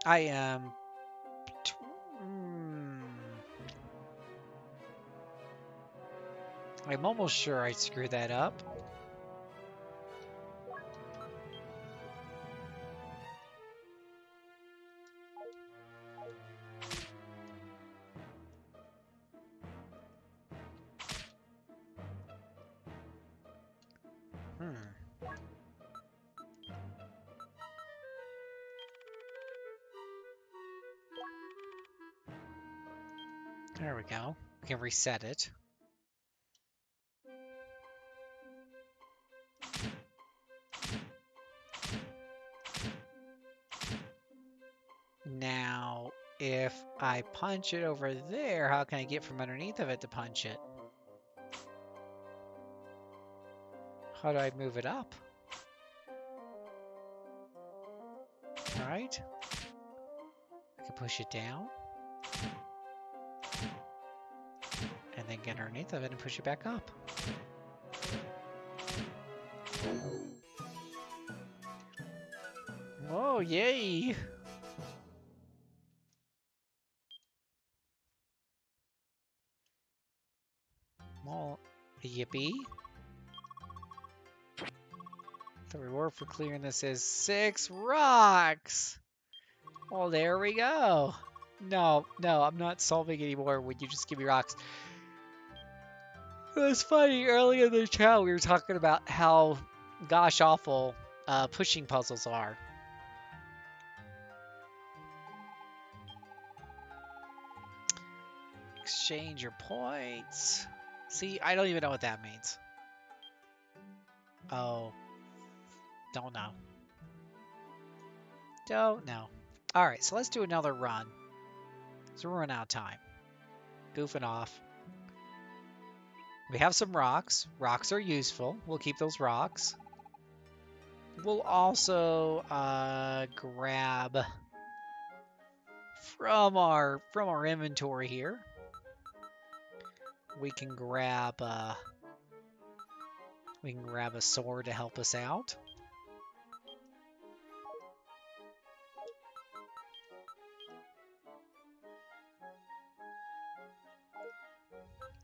I am... I'm almost sure I screwed that up. There we go. We can reset it. Now, if I punch it over there, how can I get from underneath of it to punch it? How do I move it up? Alright. I can push it down. And then get underneath of it and push it back up. Whoa, yay! Well, yippee. The reward for clearing this is 6 rocks! Well, there we go. No, I'm not solving anymore when you just give me rocks. It was funny, earlier in the chat we were talking about how gosh awful pushing puzzles are. Exchange your points. See, I don't even know what that means. Oh. Don't know. Don't know. Alright, so let's do another run. So we're running out of time. Goofing off. We have some rocks. Rocks are useful. We'll keep those rocks. We'll also grab from our inventory here. We can grab a sword to help us out.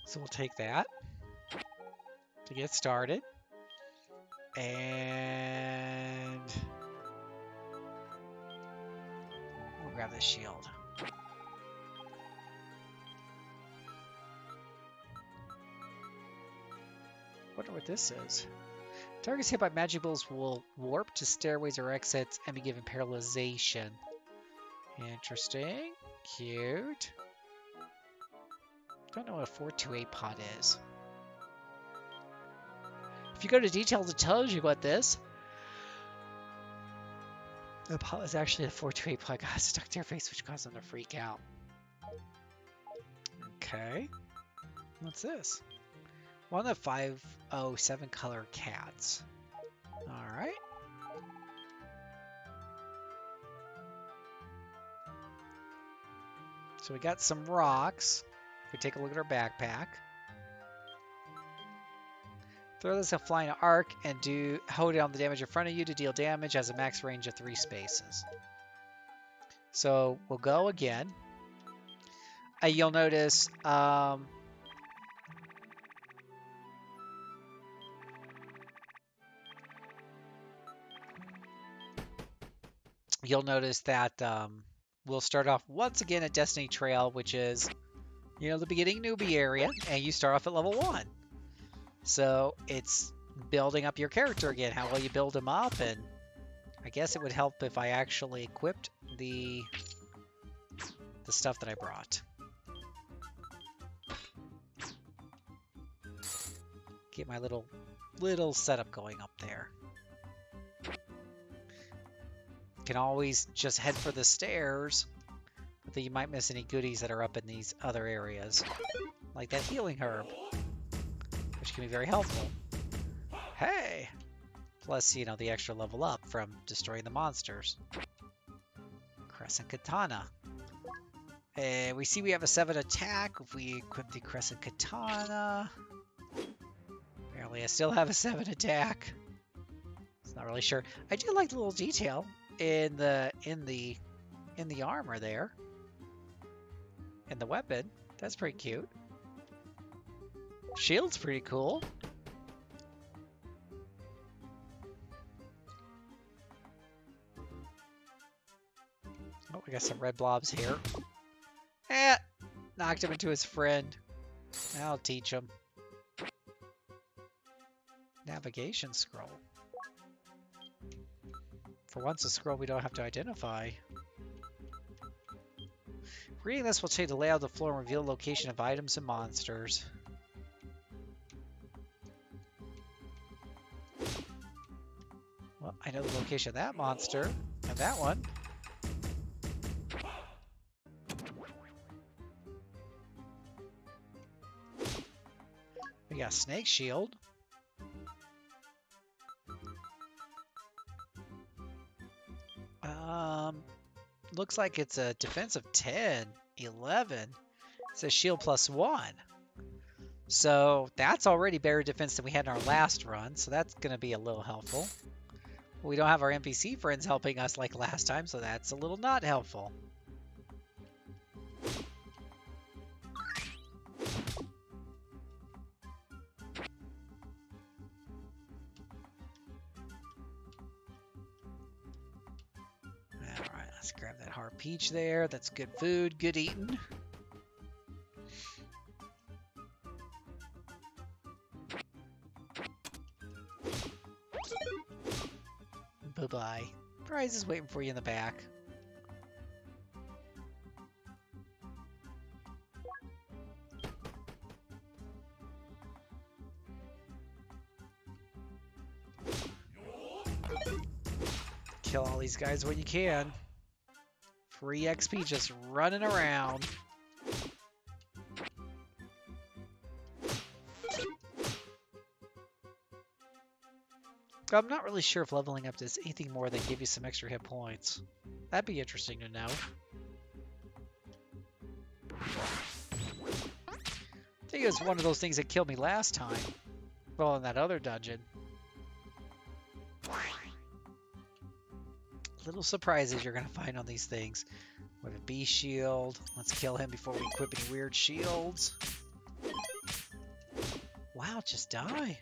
So we'll take that to get started. And we'll grab the shield. Wonder what this is. Targets hit by magic balls will warp to stairways or exits and be given paralyzation. Interesting. Cute. Don't know what a 428 pod is. If you go to details, it tells you what this. The pod is actually a 428 pod got stuck to their face, which caused them to freak out. Okay. What's this? One of the 507 color cats. Alright. So we got some rocks. If we take a look at our backpack. Throw this a flying arc and hold it on the damage in front of you to deal damage. Has a max range of 3 spaces. So we'll go again. You'll notice that we'll start off once again at Destiny Trail, which is, the beginning newbie area, and you start off at level 1. So it's building up your character again, how well you build him up, and I guess it would help if I actually equipped the stuff that I brought. Get my little setup going up there. Can always just head for the stairs, but then you might miss any goodies that are up in these other areas, like that healing herb, which can be very helpful. Hey! Plus, the extra level up from destroying the monsters. Crescent Katana. And we see we have a 7 attack if we equip the Crescent Katana. Apparently I still have a 7 attack. It's not really sure. I do like the little detail in the armor there. And the weapon. That's pretty cute. Shield's pretty cool. Oh, we got some red blobs here. Knocked him into his friend. I'll teach him. Navigation scroll. For once, a scroll we don't have to identify. Reading this will change the layout of the floor and reveal the location of items and monsters. Well, I know the location of that monster and that one. We got Snake Shield. Looks like it's a defense of 10, 11. It says shield +1. So that's already better defense than we had in our last run, so that's going to be a little helpful. We don't have our NPC friends helping us like last time, so that's a little not helpful. Let's grab that hard peach there. That's good food, good eating. Bye-bye. Prize is waiting for you in the back. Kill all these guys when you can. Free XP just running around. I'm not really sure if leveling up does anything more than give you some extra hit points. That'd be interesting to know. I think it was one of those things that killed me last time. Well, in that other dungeon. Little surprises you're going to find on these things. We have a bee shield. Let's kill him before we equip any weird shields. Wow, just die.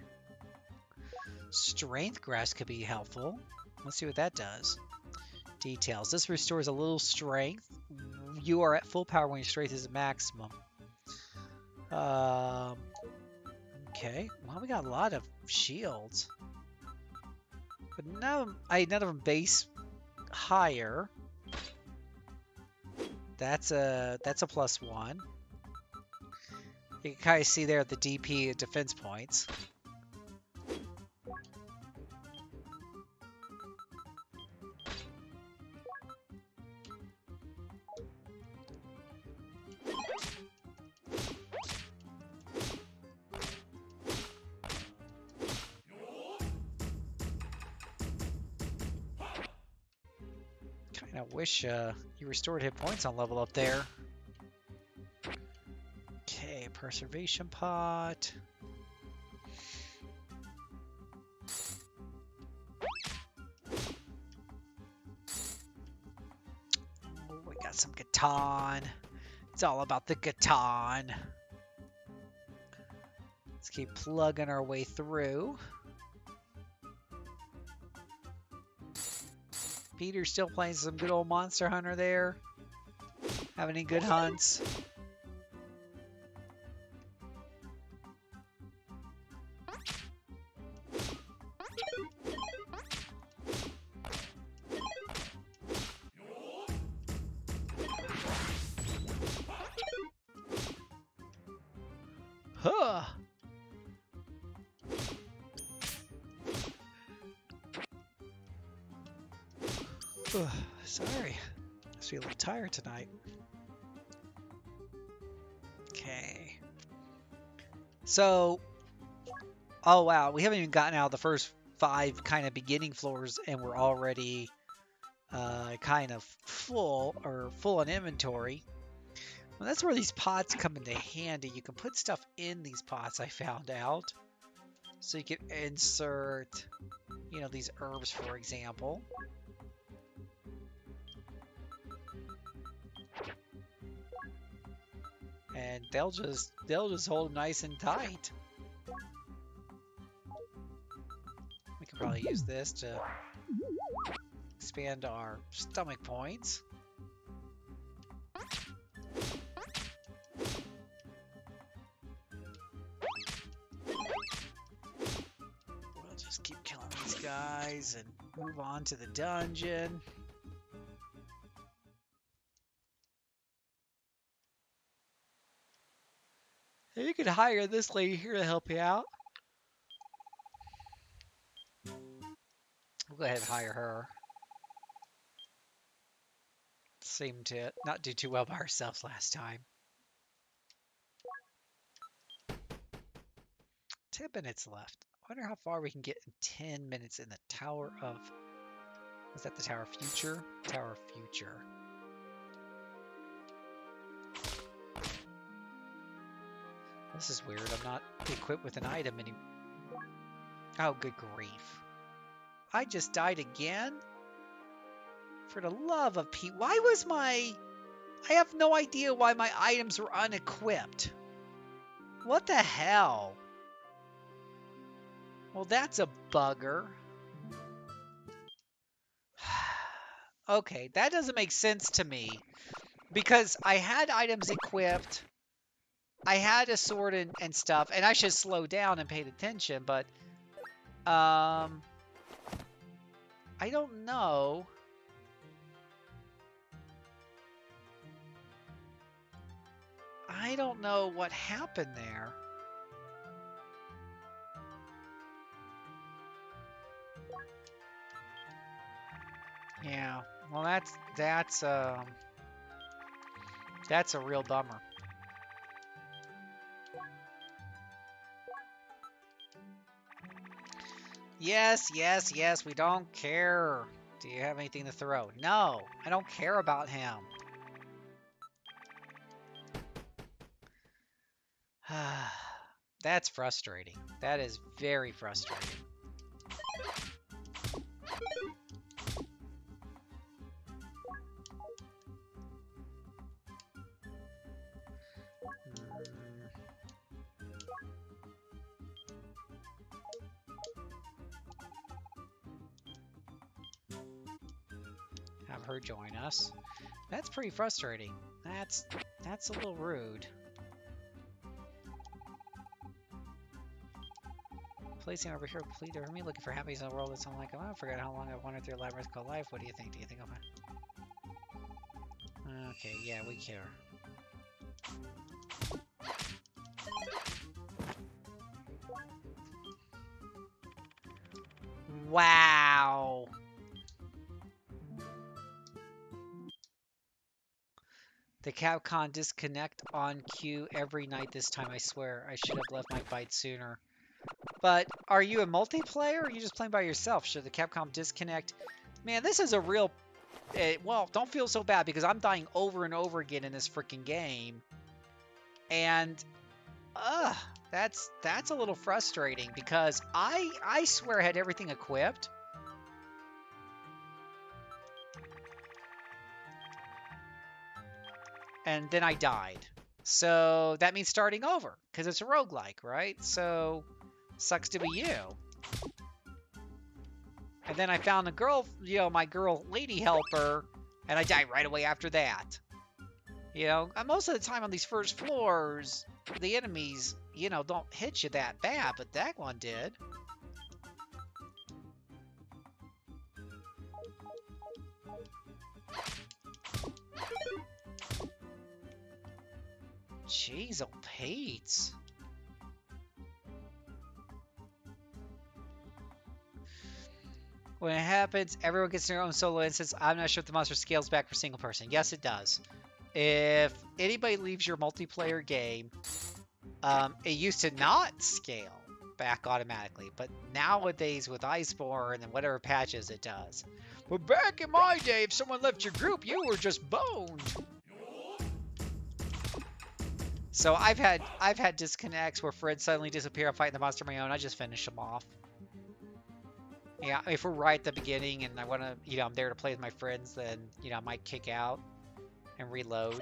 Strength grass could be helpful. Let's see what that does. Details. This restores a little strength. You are at full power when your strength is at maximum. Okay. Well, we got a lot of shields. But none of them base higher. That's a +1. You can kind of see there the DP defense points. Kind of wish you restored hit points on level up there. Okay, preservation pot. Oh, we got some Gatan. It's all about the Gatan. Let's keep plugging our way through. Peter's still playing some good old Monster Hunter there. Have any good hunts? Huh. Sorry. I feel a little tired tonight. Okay. So, oh wow, we haven't even gotten out of the first 5 kind of beginning floors, and we're already kind of full on inventory. Well, that's where these pots come into handy. You can put stuff in these pots, I found out. So you can insert, you know, these herbs, for example. And they'll just hold them nice and tight. We could probably use this to expand our stomach points. We'll just keep killing these guys and move on to the dungeon. You could hire this lady here to help you out. We'll go ahead and hire her. Seemed to not do too well by ourselves last time. 10 minutes left. I wonder how far we can get in 10 minutes in the Tower of... Was that the Tower of Future? Tower of Future. This is weird. I'm not equipped with an item anymore. Oh, good grief. I just died again? For the love of Pete. Why was my... I have no idea why my items were unequipped. What the hell? Well, that's a bugger. Okay, that doesn't make sense to me. Because I had items equipped... I had a sword and stuff, and I should slow down and paid attention, but I don't know. I don't know what happened there. Yeah, well that's a real bummer. Yes, yes, yes, we don't care. Do you have anything to throw? No, I don't care about him. That's frustrating. That is very frustrating. her join us. That's pretty frustrating. That's a little rude. Placing over here complete for me, looking for happiness in a world that's unlike I forgot how long I've wandered through a labyrinth called life. What do you think? Do you think I'm okay, yeah, we care. Wow. The Capcom disconnect on cue every night this time, I swear. I should have left my bite sooner. But are you a multiplayer or are you just playing by yourself? Should the Capcom disconnect? Man, this is a real... well, don't feel so bad because I'm dying over and over again in this freaking game. And... that's a little frustrating because I swear I had everything equipped. And then I died. So that means starting over because it's a roguelike, right? So sucks to be you. And then I found a girl, you know, my girl lady helper, and I died right away after that. You know, most of the time on these first floors, the enemies, you know, don't hit you that bad, but that one did. Jeez, oh, Pates. When it happens, everyone gets their own solo instance. I'm not sure if the monster scales back for single person. Yes, it does. If anybody leaves your multiplayer game, it used to not scale back automatically, but nowadays with Iceborne and whatever patches it does. But back in my day, if someone left your group, you were just boned. So I've had disconnects where friends suddenly disappear. I'm fighting the monster on my own. I just finish them off. Yeah, if we're right at the beginning and I want to, you know, I'm there to play with my friends, then, you know, I might kick out and reload.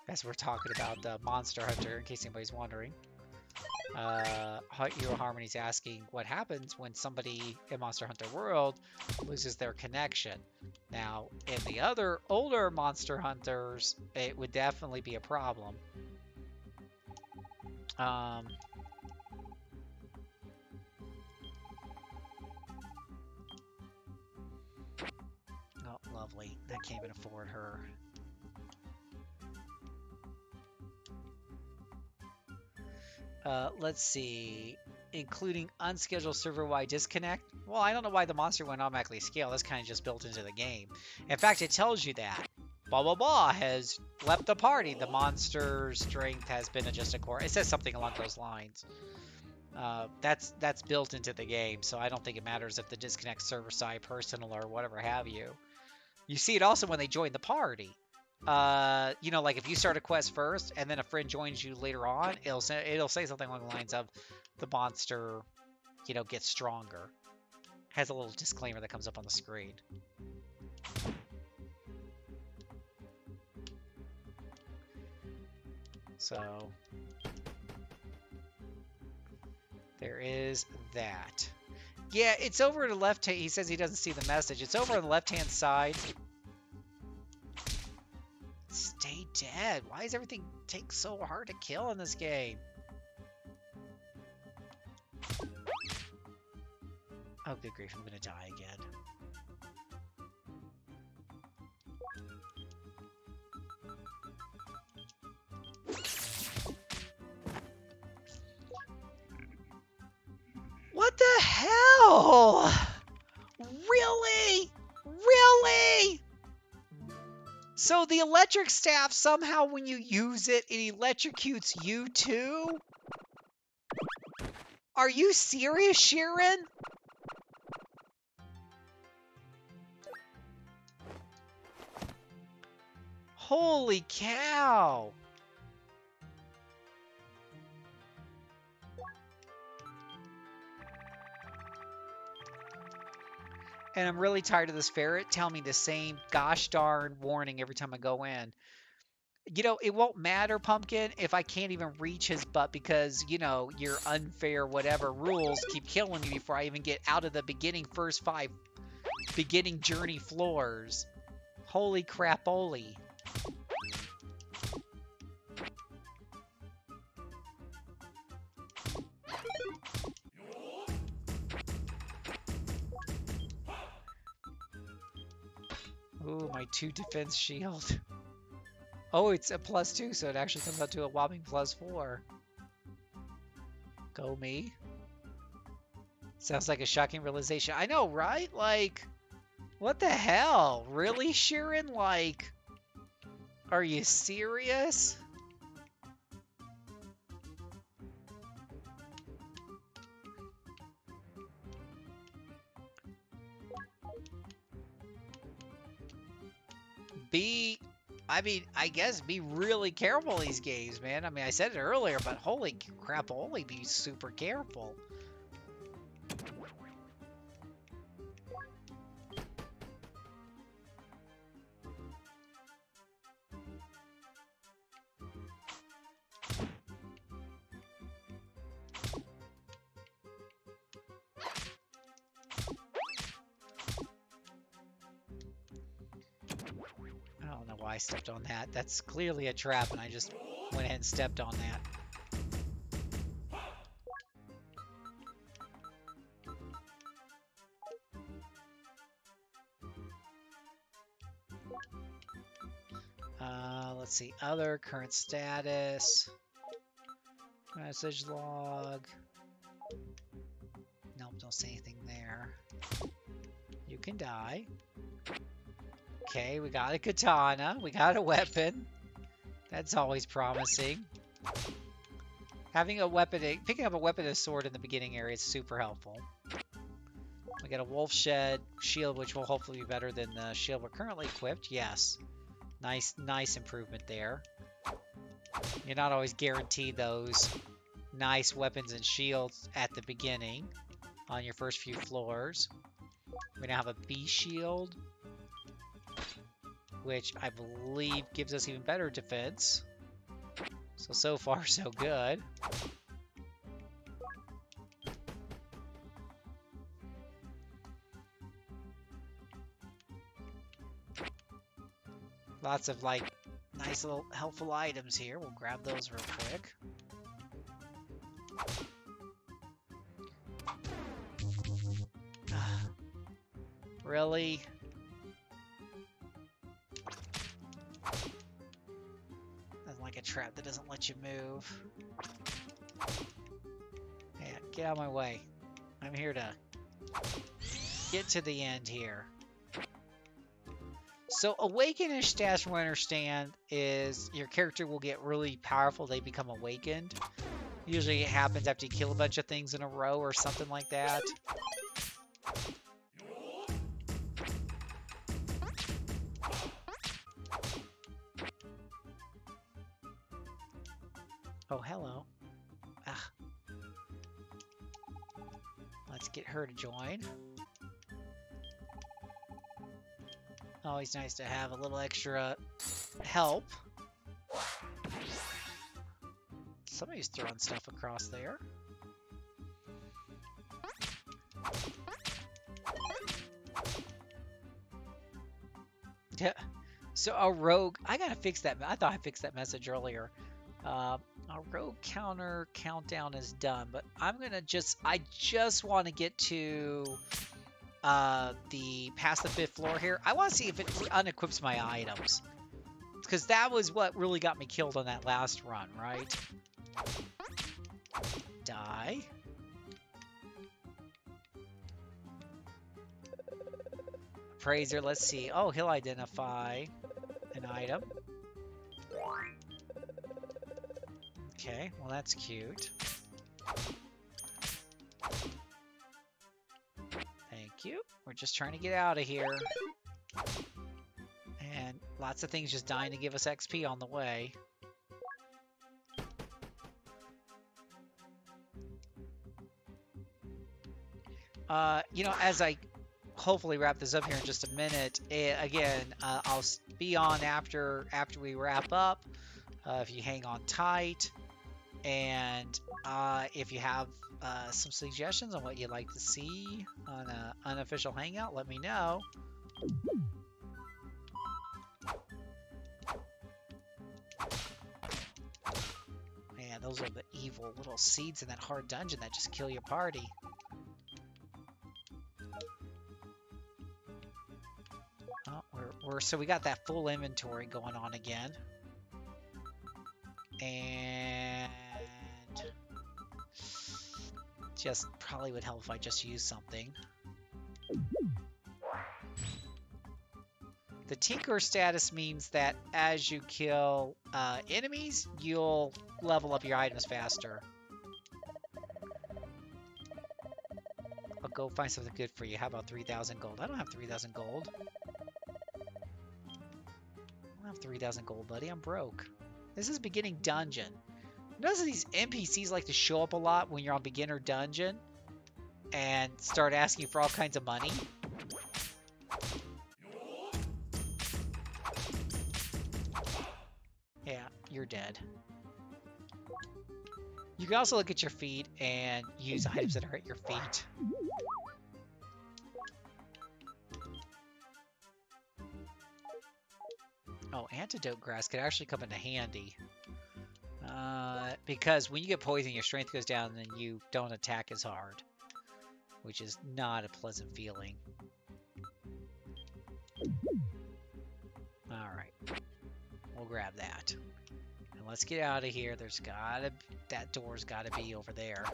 As we're talking about the Monster Hunter, in case anybody's wondering. Hero Harmony's asking what happens when somebody in Monster Hunter World loses their connection. Now, in the other older Monster Hunters, it would definitely be a problem. Oh, lovely. That can't even afford her. Let's see. Including unscheduled server-wide disconnect. Well, I don't know why the monster wouldn't automatically scale. That's kind of just built into the game. In fact, it tells you that. Blah, blah, blah has left the party. The monster's strength has been adjusted accordingly. It says something along those lines. That's built into the game, so I don't think it matters if the disconnect server-side, personal, or whatever have you. You see it also when they join the party. You know, like if you start a quest first and then a friend joins you later on, it'll say something along the lines of the monster, you know, gets stronger. Has a little disclaimer that comes up on the screen. So there is that. Yeah, it's over to the left. He says he doesn't see the message. It's over on the left-hand side. Stay dead. Why does everything take so hard to kill in this game? Oh, good grief. I'm going to die again. What the hell? Really? Really? So the electric staff, somehow when you use it, it electrocutes you too? Are you serious, Shiren? Holy cow. And I'm really tired of this ferret telling me the same gosh darn warning every time I go in. You know, it won't matter, Pumpkin, if I can't even reach his butt because, you know, your unfair whatever rules keep killing me before I even get out of the beginning first 5 beginning journey floors. Holy crap-oli. Ooh, my 2 defense shield. Oh, it's a +2, so it actually comes out to a whopping +4. Go me. Sounds like a shocking realization. I know, right? Like, what the hell? Really, Shiren? Like, are you serious? I mean, I guess be really careful these games, man. I mean, I said it earlier, but holy crap, only be super careful. I don't know why I stepped on that. That's clearly a trap, and I just went ahead and stepped on that. Let's see. Other current status. Message log. Nope, don't say anything there. You can die. Okay, we got a katana. We got a weapon. That's always promising. Having a weapon, picking up a weapon and a sword in the beginning area is super helpful. We got a wolf shed shield, which will hopefully be better than the shield we're currently equipped. Yes. Nice improvement there. You're not always guaranteed those nice weapons and shields at the beginning on your first few floors. We now have a bee shield, which I believe gives us even better defense. So far, so good. Lots of, like, nice little helpful items here. We'll grab those real quick. Really? That's like a trap that doesn't let you move. Yeah, get out of my way. I'm here to get to the end here. So Awakened stats, from what I understand, is your character will get really powerful. They become awakened. Usually it happens after you kill a bunch of things in a row or something like that. Oh, hello. Ah. Let's get her to join. Always nice to have a little extra help. Somebody's throwing stuff across there. Yeah. So a rogue, I gotta fix that. I thought I fixed that message earlier. A rogue counter countdown is done, but I'm gonna I just want to get to the past the 5th floor here. I want to see if it unequips my items, because that was what really got me killed on that last run, right? Die. Appraiser, let's see. Oh, he'll identify an item. Okay, well that's cute. Thank you. We're just trying to get out of here. And lots of things just dying to give us XP on the way. You know, as I hopefully wrap this up here in just a minute. Again, I'll be on after we wrap up. If you hang on tight, and if you have some suggestions on what you'd like to see on an unofficial hangout, let me know. Man, those are the evil little seeds in that hard dungeon that just kill your party. Oh, so we got that full inventory going on again. And just probably would help if I just used something. The Tinker status means that as you kill enemies, you'll level up your items faster. I'll go find something good for you. How about 3,000 gold? I don't have 3,000 gold. I don't have 3,000 gold, buddy. I'm broke. This is beginning dungeon. Notice these NPCs like to show up a lot when you're on beginner dungeon and start asking for all kinds of money. Yeah, you're dead. You can also look at your feet and use items that are at your feet. Oh, antidote grass could actually come into handy. Because when you get poisoned, your strength goes down and then you don't attack as hard. Which is not a pleasant feeling. Alright. We'll grab that. And let's get out of here. That door's gotta be over there.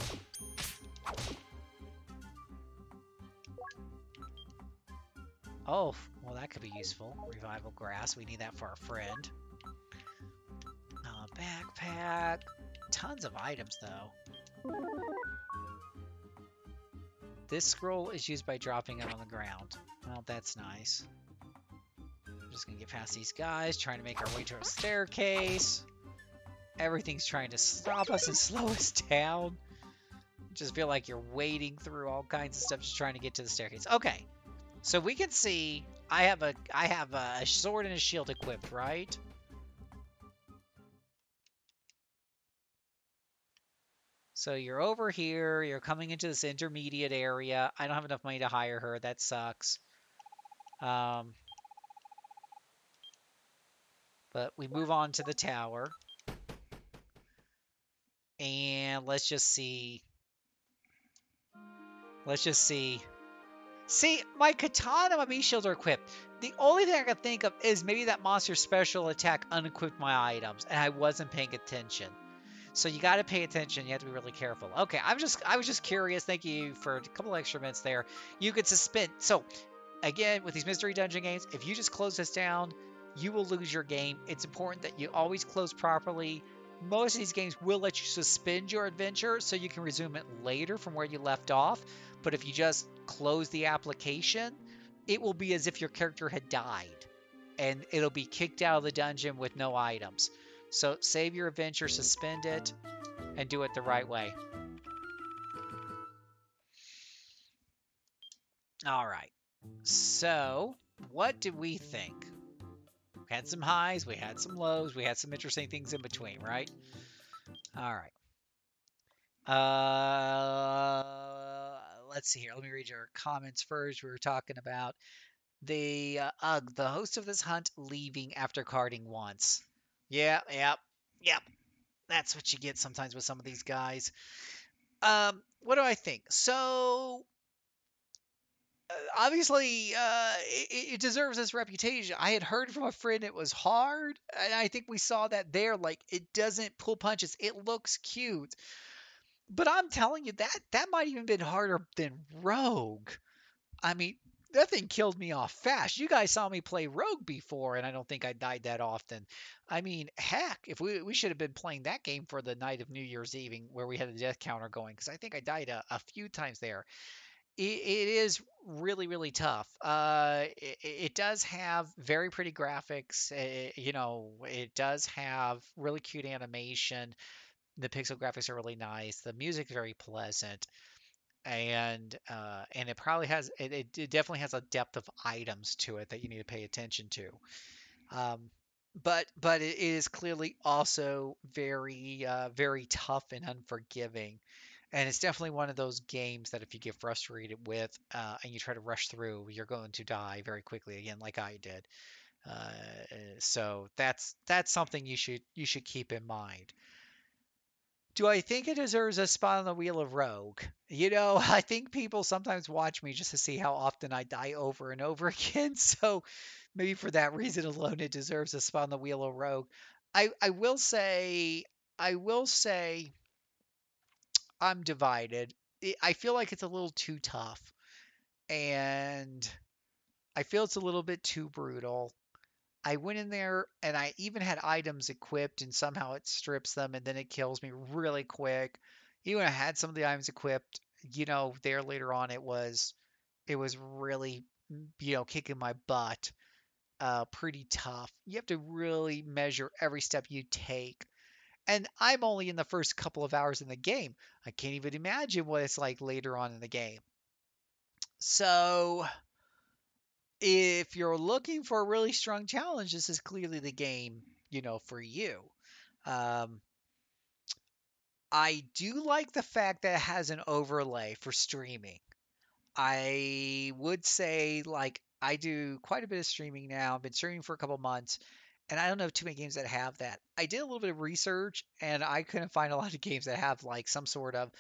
Oh, well that could be useful. Revival grass, we need that for our friend. Backpack. Tons of items though. This scroll is used by dropping it on the ground. Well, that's nice. I'm just gonna get past these guys, trying to make our way to a staircase. Everything's trying to stop us and slow us down. Just feel like you're wading through all kinds of stuff just trying to get to the staircase. Okay, so we can see I have a sword and a shield equipped, right? So you're over here, you're coming into this intermediate area. I don't have enough money to hire her, that sucks. But we move on to the tower. And let's just see. See, my katana and my bee shield are equipped. The only thing I can think of is maybe that monster special attack unequipped my items, and I wasn't paying attention. So you got to pay attention. You have to be really careful. Okay, I was just curious. Thank you for a couple extra minutes there. You could suspend. So again, with these mystery dungeon games, if you just close this down, you will lose your game. It's important that you always close properly. Most of these games will let you suspend your adventure so you can resume it later from where you left off. But if you just close the application, it will be as if your character had died. And it'll be kicked out of the dungeon with no items. So save your adventure, suspend it, and do it the right way. All right. So what did we think? We had some highs, we had some lows, we had some interesting things in between, right? All right. Let's see here. Let me read your comments first. We were talking about the host of this hunt leaving after carding once. Yeah, yep. That's what you get sometimes with some of these guys. What do I think? So obviously, it deserves this reputation. I had heard from a friend it was hard, and I think we saw that there. Like, it doesn't pull punches. It looks cute. But I'm telling you, that might even been harder than Rogue. I mean, that thing killed me off fast. You guys saw me play Rogue before, and I don't think I died that often. I mean, heck, if we should have been playing that game for the night of New Year's Eve where we had a death counter going, because I think I died a few times there. It is really, really tough. It does have very pretty graphics. It does have really cute animation. The pixel graphics are really nice. The music is very pleasant. and it probably has it definitely has a depth of items to it that you need to pay attention to. Um, but it is clearly also very tough and unforgiving. And it's definitely one of those games that if you get frustrated with and you try to rush through, you're going to die very quickly again, like I did. Uh, so that's something you should keep in mind. Do I think it deserves a spot on the wheel of Rogue? I think people sometimes watch me just to see how often I die over and over again. So maybe for that reason alone, it deserves a spot on the wheel of Rogue. I will say I'm divided. I feel like it's a little too tough, and I feel it's a little bit too brutal. I went in there and I even had items equipped, and somehow it strips them and then it kills me really quick. Even when I had some of the items equipped, there later on it was really, kicking my butt. Pretty tough. You have to really measure every step you take. And I'm only in the first couple of hours in the game. I can't even imagine what it's like later on in the game. So, if you're looking for a really strong challenge, this is clearly the game, for you. Um, I do like the fact that it has an overlay for streaming. I would say, like, I do quite a bit of streaming now. I've been streaming for a couple months, and I don't know too many games that have that. I did a little bit of research, and I couldn't find a lot of games that have like some sort of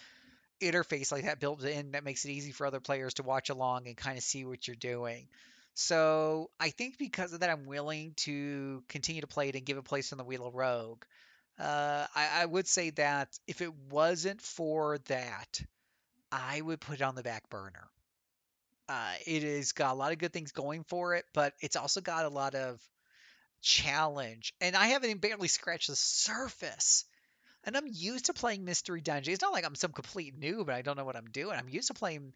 interface like that built in that makes it easy for other players to watch along and kind of see what you're doing. So I think because of that, I'm willing to continue to play it and give it a place on the Wheel of Rogue. I would say that if it wasn't for that, I would put it on the back burner. It has got a lot of good things going for it, but it's also got a lot of challenge. And I haven't even barely scratched the surface. And I'm used to playing Mystery Dungeon. It's not like I'm some complete noob and I don't know what I'm doing. I'm used to playing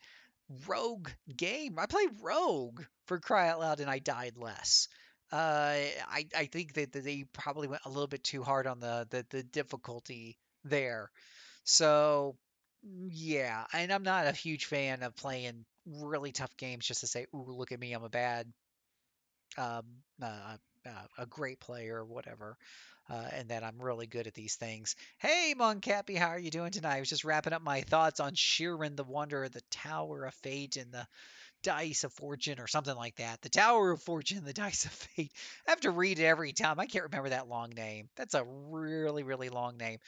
Rogue game. I played Rogue for cry out loud and I died less. I think that they probably went a little bit too hard on the difficulty there. So yeah, and I'm not a huge fan of playing really tough games just to say, "Ooh, look at me, I'm a bad, um, a great player or whatever," and that I'm really good at these things. Hey, Moncappy, how are you doing tonight? I was just wrapping up my thoughts on Shiren the Wanderer, the Tower of Fate, and the Dice of Fortune, or something like that. The Tower of Fortune, the Dice of Fate. I have to read it every time. I can't remember that long name. That's a really, really long name.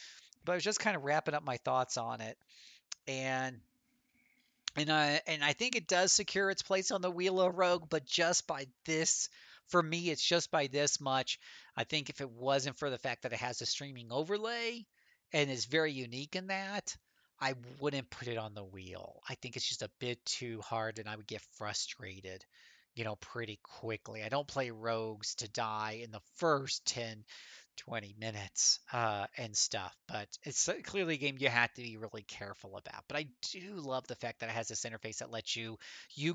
But I was just kind of wrapping up my thoughts on it, and and I think it does secure its place on the Wheel of Rogue, but just by this, for me, it's just by this much. I think if it wasn't for the fact that it has a streaming overlay and is very unique in that, I wouldn't put it on the wheel. I think it's just a bit too hard and I would get frustrated, pretty quickly. I don't play rogues to die in the first 10, 20 minutes and stuff. But it's clearly a game you have to be really careful about. But I do love the fact that it has this interface that lets you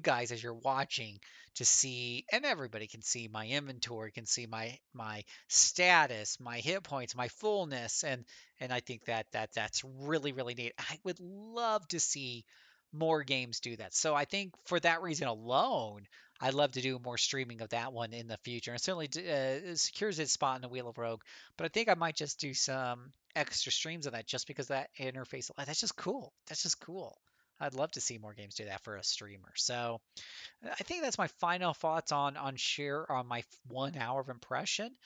guys, as you're watching, to see, and everybody can see my inventory, can see my status, my hit points, my fullness, and I think that's really really neat. I would love to see more games do that. So I think for that reason alone, I'd love to do more streaming of that one in the future. And certainly it secures its spot in the Wheel of Rogue. But I think I might just do some extra streams of that just because that interface. That's just cool. That's just cool. I'd love to see more games do that for a streamer. So I think that's my final thoughts on share on my 1 hour of impression.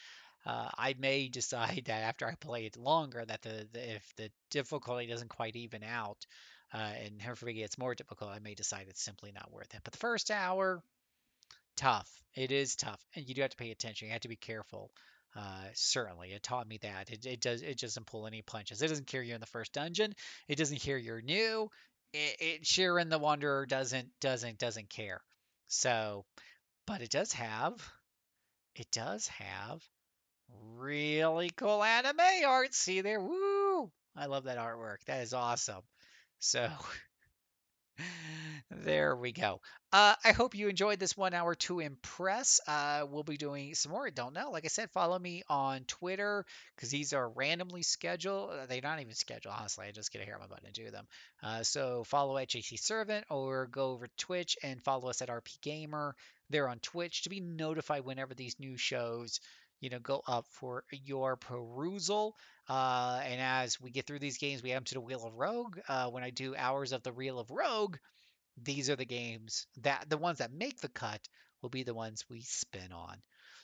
I may decide that after I play it longer, that if the difficulty doesn't quite even out, and hopefully it gets more difficult, I may decide it's simply not worth it. But the first hour, tough. It is tough, and you do have to pay attention. You have to be careful. Certainly, it taught me that it does. It doesn't pull any punches. It doesn't care you're in the first dungeon. It doesn't care you're new. Shiren the Wanderer doesn't care. So, but it does have really cool anime art. See there, woo! I love that artwork. That is awesome. So There we go. I hope you enjoyed this 1 hour to impress. We'll be doing some more. Don't know. Like I said, follow me on Twitter because these are randomly scheduled. They're not even scheduled, honestly. I just get a hair on my butt and do them. So follow at JC Servant or go over to Twitch and follow us at RP Gamer. They're on Twitch to be notified whenever these new shows, go up for your perusal. And as we get through these games, we add them to the Wheel of Rogue. When I do hours of the Wheel of Rogue, these are the games that the ones that make the cut will be the ones we spin on.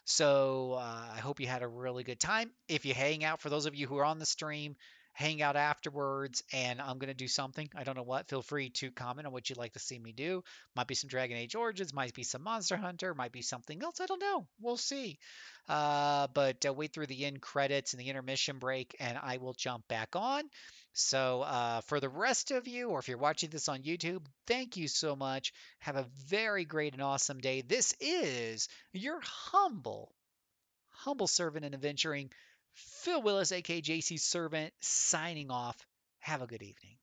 So I hope you had a really good time. If you hang out, for those of you who are on the stream, hang out afterwards, and I'm gonna do something. I don't know what. Feel free to comment on what you'd like to see me do. Might be some Dragon Age Origins, might be some Monster Hunter, might be something else. I don't know. We'll see. But wait through the end credits and the intermission break, and I will jump back on. So, for the rest of you, or if you're watching this on YouTube, thank you so much. Have a very great and awesome day. This is your humble servant and adventuring Phil Willis, aka JC Servant, signing off. Have a good evening.